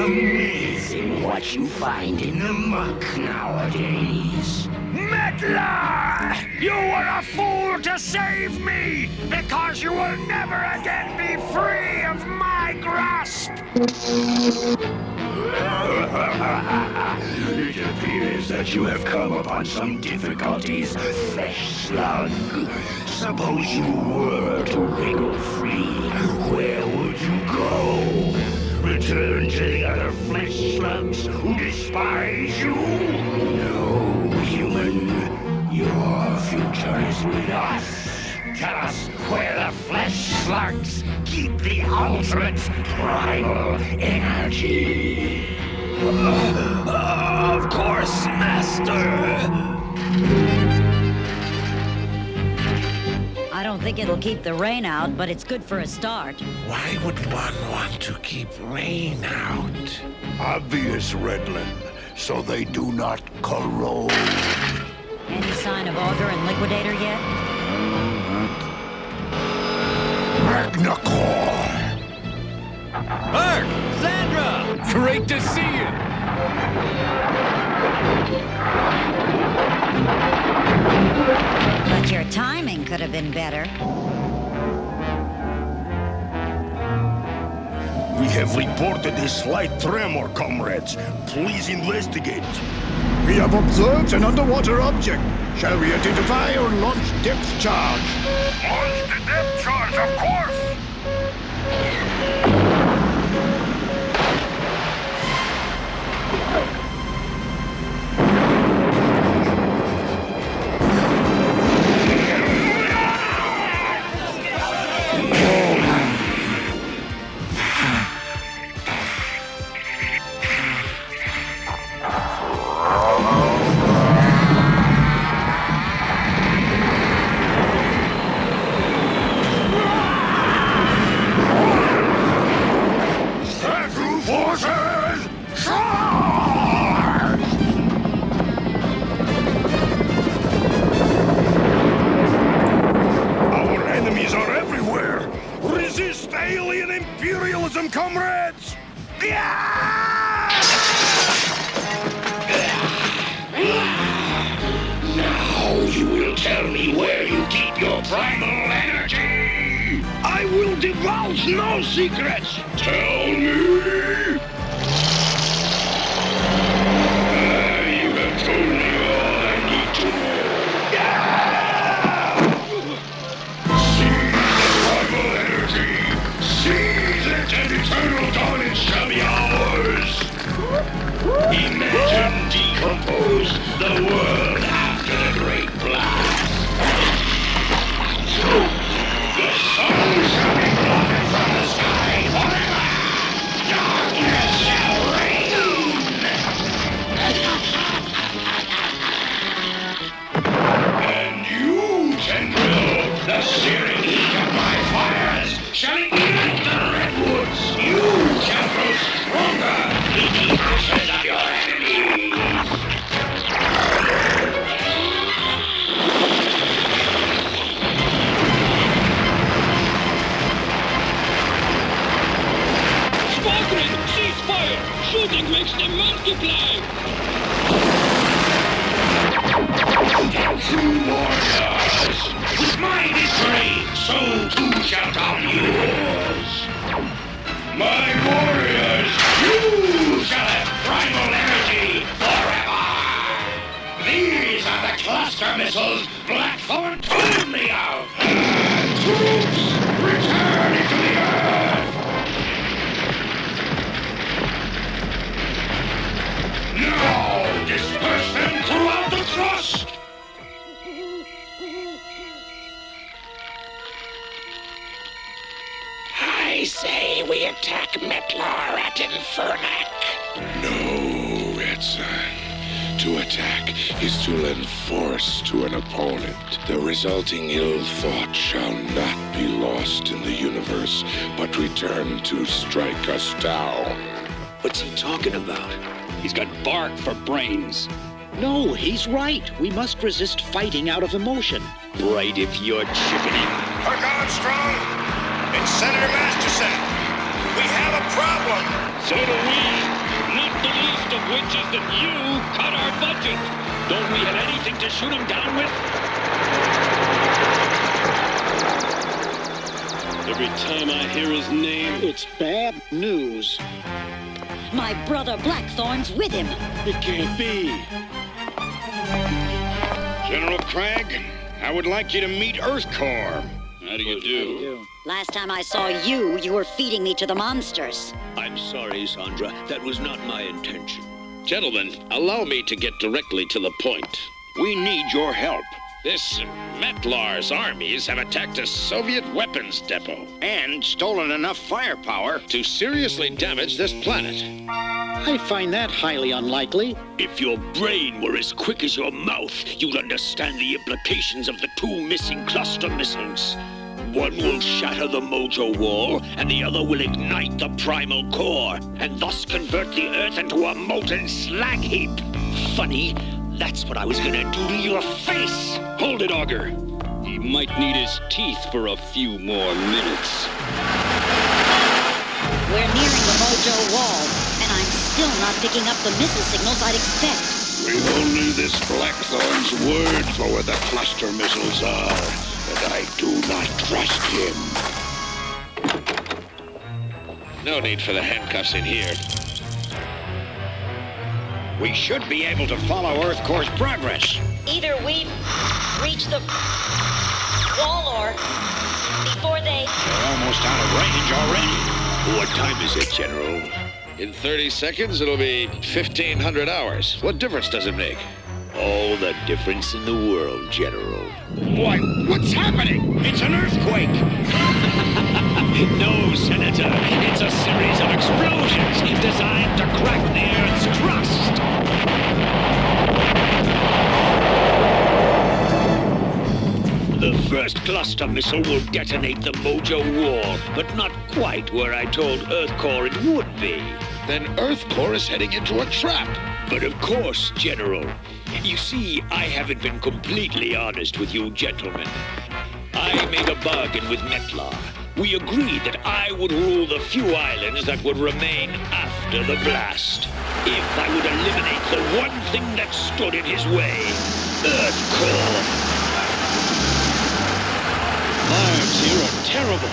Amazing what you find in the muck nowadays. Metlar! You were a fool to save me! Because you will never again be free of my grasp! It appears that you have come upon some difficulties, flesh slug. Suppose you were to wriggle free, where would you go? Return to the other flesh slugs who despise you? No, human. Your future is with us. Tell us where the flesh slugs keep the ultimate primal energy. Of course, Master. I don't think it'll keep the rain out, but it's good for a start. Why would one want to keep rain out? Obvious, Redland, so they do not corrode. Any sign of Augur and Liquidator yet? Magnacore! Bert! Sandra! Great to see you! But your timing could have been better. We have reported a slight tremor, comrades. Please investigate. We have observed an underwater object. Shall we identify or launch depth charge? Launch the depth charge, of course! Comrades! Now you will tell me where you keep your primal energy! I will divulge no secrets! Tell me! You have told me all I need to know. See the world after the Great Blast. The sun shall be blotted from the sky forever. Darkness shall reign. And you, Tendril, the searing heat of my fires shall ignite the redwoods. You shall grow stronger in the ashes of your enemies. Sparkling, cease fire! Shooting makes them multiply! True warriors! With my victory, so too shall come yours! My warriors, you shall have primal energy forever! These are the cluster missiles Blackthorn told me of! Troops, return into the earth! Now, disperse them throughout the thrust! I say we attack Metlar at Infernac. No, Redson. To attack is to lend force to an opponent. The resulting ill thought shall not be lost in the universe, but return to strike us down. What's he talking about? He's got bark for brains. No, he's right. We must resist fighting out of emotion. Right if you're chickening. Herc Armstrong, it's Senator Masterson. We have a problem. So do we. Not the least of which is that you cut our budget. Don't we have anything to shoot him down with? Every time I hear his name, it's bad news. My brother Blackthorn's with him. It can't be. General Craig, I would like you to meet Earth Corps. How do you do? Last time I saw you, you were feeding me to the monsters. I'm sorry, Sandra. That was not my intention. Gentlemen, allow me to get directly to the point. We need your help. This Metlar's armies have attacked a Soviet weapons depot and stolen enough firepower to seriously damage this planet. I find that highly unlikely. If your brain were as quick as your mouth, you'd understand the implications of the two missing cluster missiles. One will shatter the Mojo Wall, and the other will ignite the primal core, and thus convert the Earth into a molten slag heap. Funny, that's what I was gonna do to your face. Hold it, Augur. He might need his teeth for a few more minutes. We're nearing the Mojo Wall, and I'm still not picking up the missile signals I'd expect. We've only this Blackthorn's word for where the cluster missiles are, and I do not trust him. No need for the handcuffs in here. We should be able to follow Earth Corps' progress. Either we've reached the wall or before they... They're almost out of range already. What time is it, General? In 30 seconds, it'll be 1,500 hours. What difference does it make? All the difference in the world, General. Why, what's happening? It's an earthquake! No, Senator. It's a series of explosions designed to crack the Earth's crust. The first cluster missile will detonate the Mojo Wall, but not quite where I told Earth Corps it would be. Then Earth Corps is heading into a trap. But of course, General. You see, I haven't been completely honest with you gentlemen. I made a bargain with Metlar. We agreed that I would rule the few islands that would remain after the blast. If I would eliminate the one thing that stood in his way, Earth Corps. Lives here are terrible.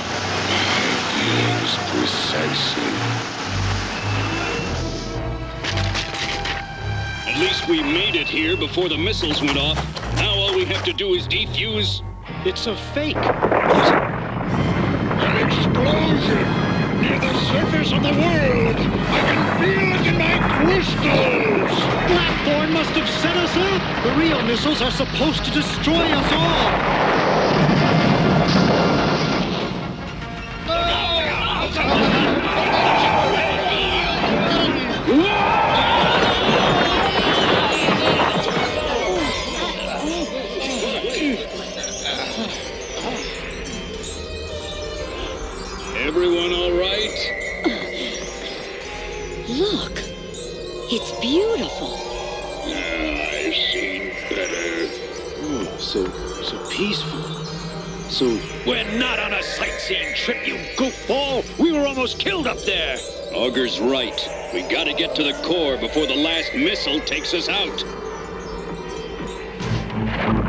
My feelings precisely. At least we made it here before the missiles went off. Now all we have to do is defuse. It's a fake. An explosion! near the surface of the world. I can feel it in my crystals. Blackthorn must have set us up. The real missiles are supposed to destroy us all. Everyone all right? Look, it's beautiful. I've seen better. Oh, so peaceful. So... We're not on a sightseeing trip, you goofball! We were almost killed up there! Augur's right. We gotta get to the core before the last missile takes us out.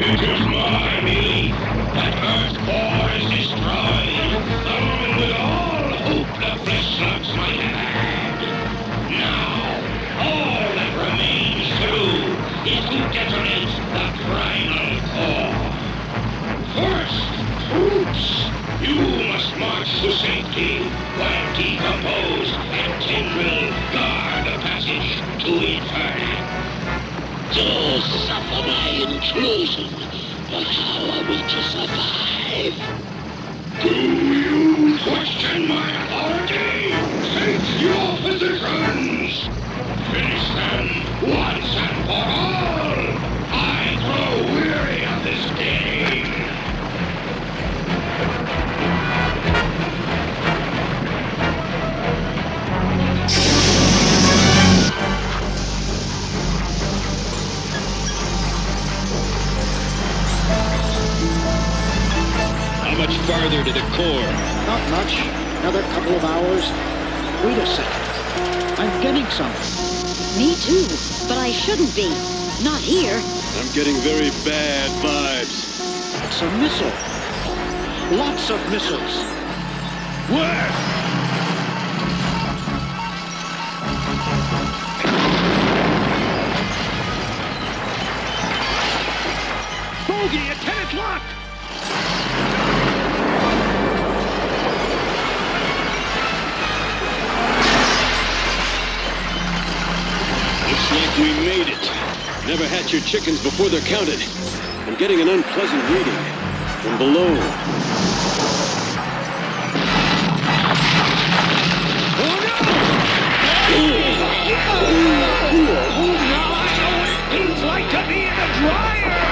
It is my belief that Earth core is destroyed, along with all hope the flesh slugs might have had. Now, all that remains to do is to detonate the primal core. First, Roots, you must march to safety while Decompose and Tendril guard the passage to Infernac. To suffer my intrusion, but how are we to survive? Do you question my authority? Take your positions! Finish them once and for all! I grow weary of this game! How much farther to the core? Not much. Another couple of hours. Wait a second. I'm getting something. Me too, but I shouldn't be. Not here. I'm getting very bad vibes. It's a missile. Lots of missiles. Where? Bogey at 10 o'clock! Looks like we made it. Never hatch your chickens before they're counted. I'm getting an unpleasant reading from below. It's like to be in a dryer!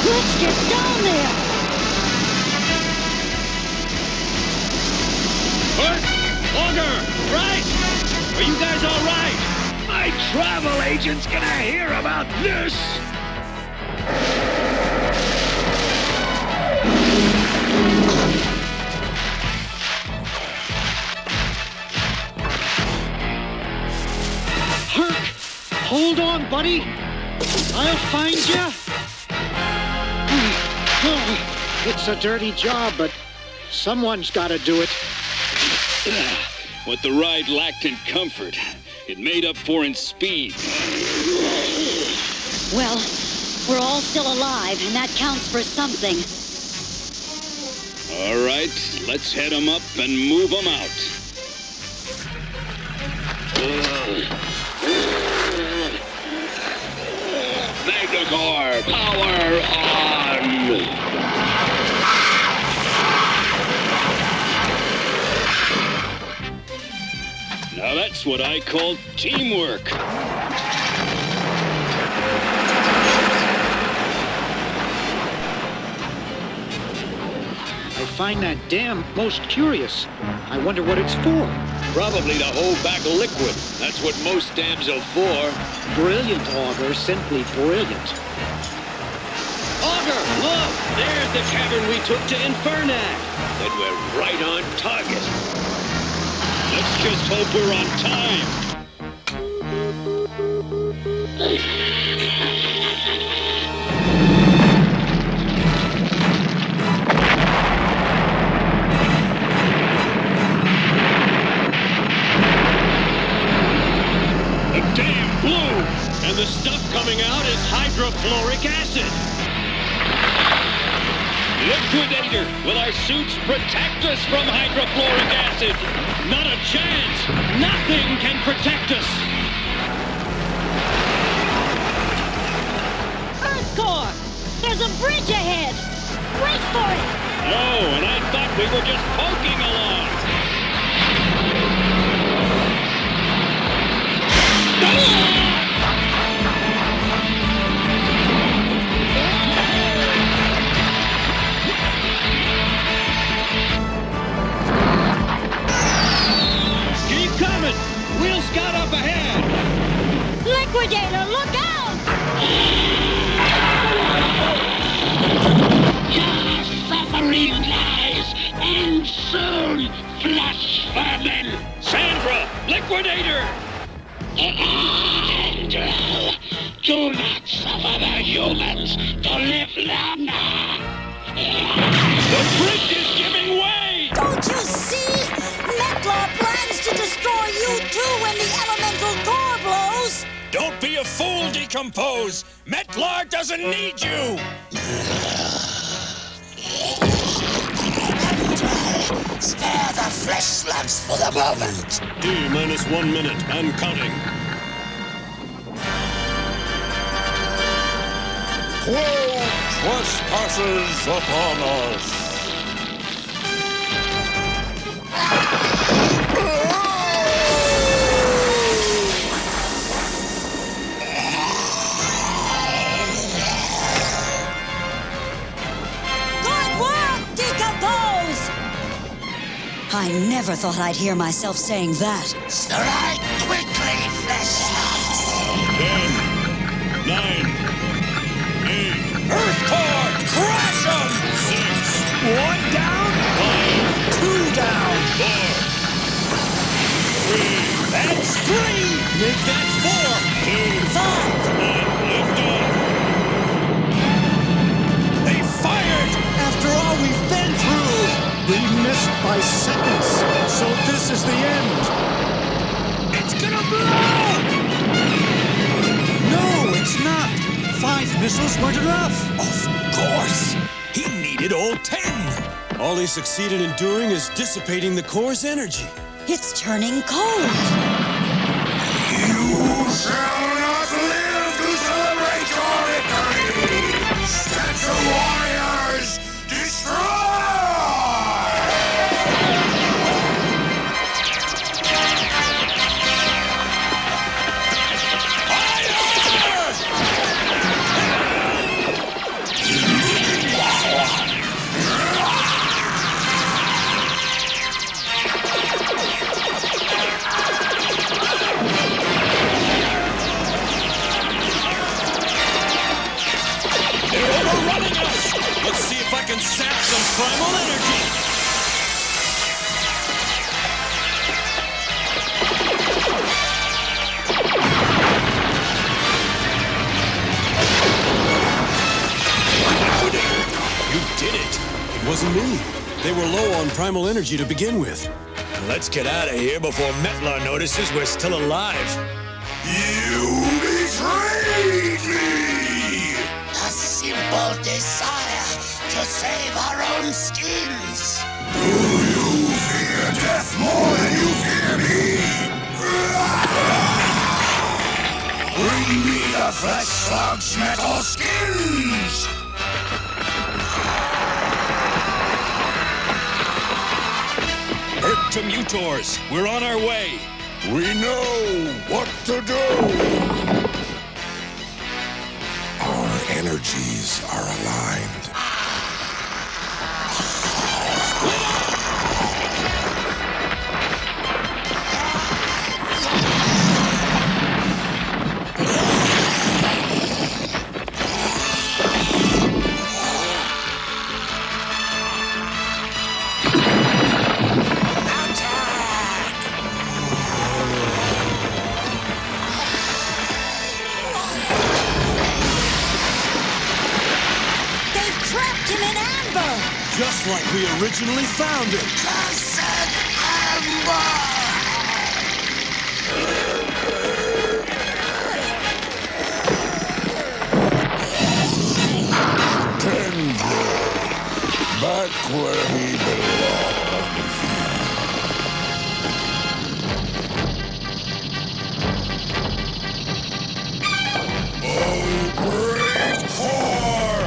Let's get down there! Hurt? Augur! Right? Are you guys all right? My travel agent's gonna hear about this! Herc, hold on, buddy. I'll find you. It's a dirty job, but someone's got to do it. What the ride lacked in comfort, it made up for in speed. Well, we're all still alive, and that counts for something. All right, let's head them up and move them out. Magnacore, power on! Now that's what I call teamwork. I find that dam most curious. I wonder what it's for. Probably to hold back liquid. That's what most dams are for. Brilliant, Augur. Simply brilliant. Augur, look! There's the cavern we took to Infernac. Then we're right on target. Let's just hope we're on time. The dam blew, and the stuff coming out is hydrofluoric acid. Liquidator, will our suits protect us from hydrofluoric acid? Not a chance! Nothing can protect us! Earth Core! There's a bridge ahead! Wait for it! Oh, and I thought we were just poking along! Keep coming! We'll scout up ahead! Liquidator, look out! Your suffering lies, and soon, flesh vermin! Sandra! Liquidator! Angel, do not suffer the humans to live longer! The bridge is giving way! Don't you see? Metlar plans to destroy you too when the elemental core blows! Don't be a fool, Decompose! Metlar doesn't need you! Spare the flesh slugs for the moment. D-minus 1 minute and counting. Whoa, trespassers upon us! Good work, Decompose! I never thought I'd hear myself saying that. Strike quickly, flesh slugs! 10, 9, 8, Earth Core! Crush 'em! 6, 1 down! 5, 2 down! 4, 3, That's 3! make that 4, 2, 1, lift off. They fired! After all we've been through! We missed by seconds, so this is the end. It's gonna blow! No, it's not. 5 missiles weren't enough. Of course! He needed all 10! All he succeeded in doing is dissipating the core's energy. It's turning cold. You shall not live to celebrate your victory! Statue Warriors, destroy! They're overrunning us! Let's see if I can sap some primal energy! You did it! It wasn't me. They were low on primal energy to begin with. Let's get out of here before Metlar notices we're still alive. You betrayed me! A simple desire to save our own skins. Do you fear death more than you fear me? Bring me the flesh slugs' metal skins! Earth to Mutors, we're on our way. We know what to do! Our energies are aligned. Just like we originally found it. back where he belongs. Oh, great core!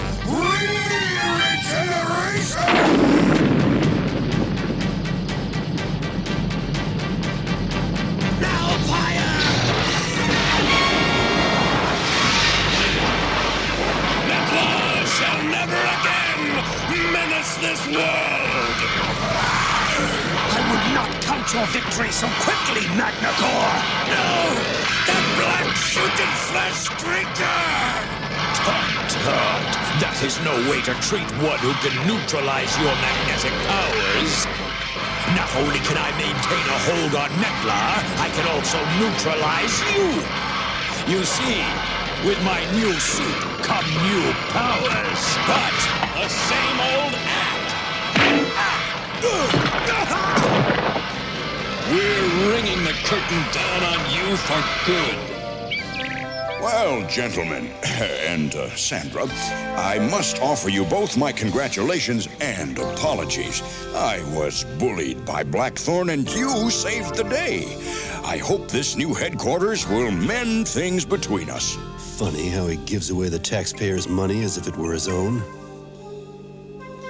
Regeneration! Now fire! Netla shall never again menace this world! I would not count your victory so quickly, Magnacore! No! That black-suited flesh creature! Tut! That is no way to treat one who can neutralize your magnetic powers. Not only can I maintain a hold on Netla, I can also neutralize you. You see, with my new suit come new powers, but the same old act. We're ringing the curtain down on you for good. Well, gentlemen, and Sandra, I must offer you both my congratulations and apologies. I was bullied by Blackthorn, and you saved the day. I hope this new headquarters will mend things between us. Funny how he gives away the taxpayers' money as if it were his own.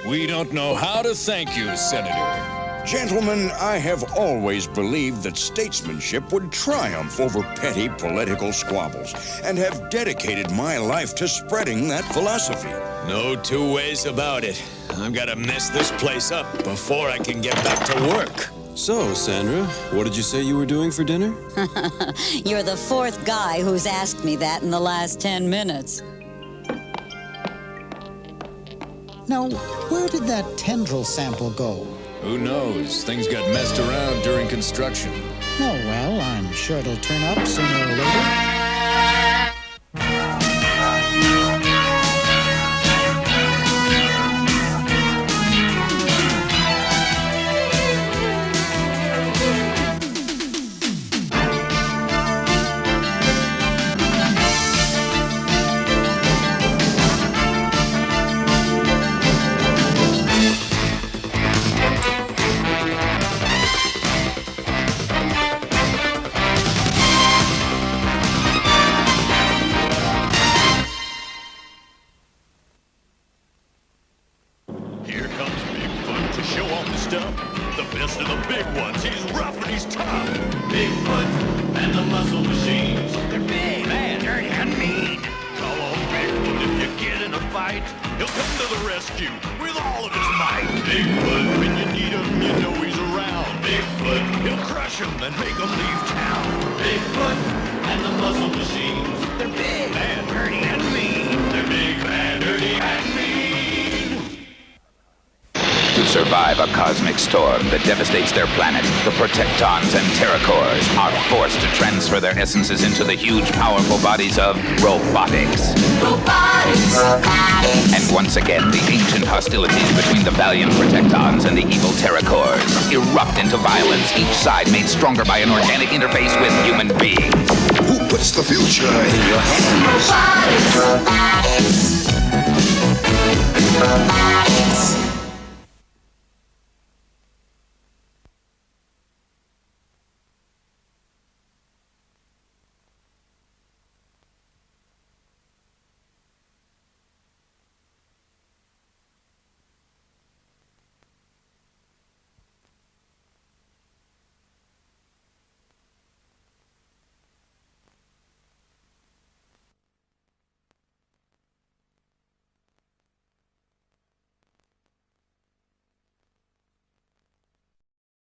We don't know how to thank you, Senator. Gentlemen, I have always believed that statesmanship would triumph over petty political squabbles, and have dedicated my life to spreading that philosophy. No two ways about it. I've got to mess this place up before I can get back to work. So, Sandra, what did you say you were doing for dinner? You're the fourth guy who's asked me that in the last 10 minutes. Now, where did that tendril sample go? Who knows? Things got messed around during construction. Oh, well, I'm sure it'll turn up sooner or later. Survive a cosmic storm that devastates their planet, the Protectons and Terracores are forced to transfer their essences into the huge, powerful bodies of robotics. And once again, the ancient hostilities between the valiant Protectons and the evil Terracores erupt into violence, each side made stronger by an organic interface with human beings. Who puts the future in your hands? Robotics.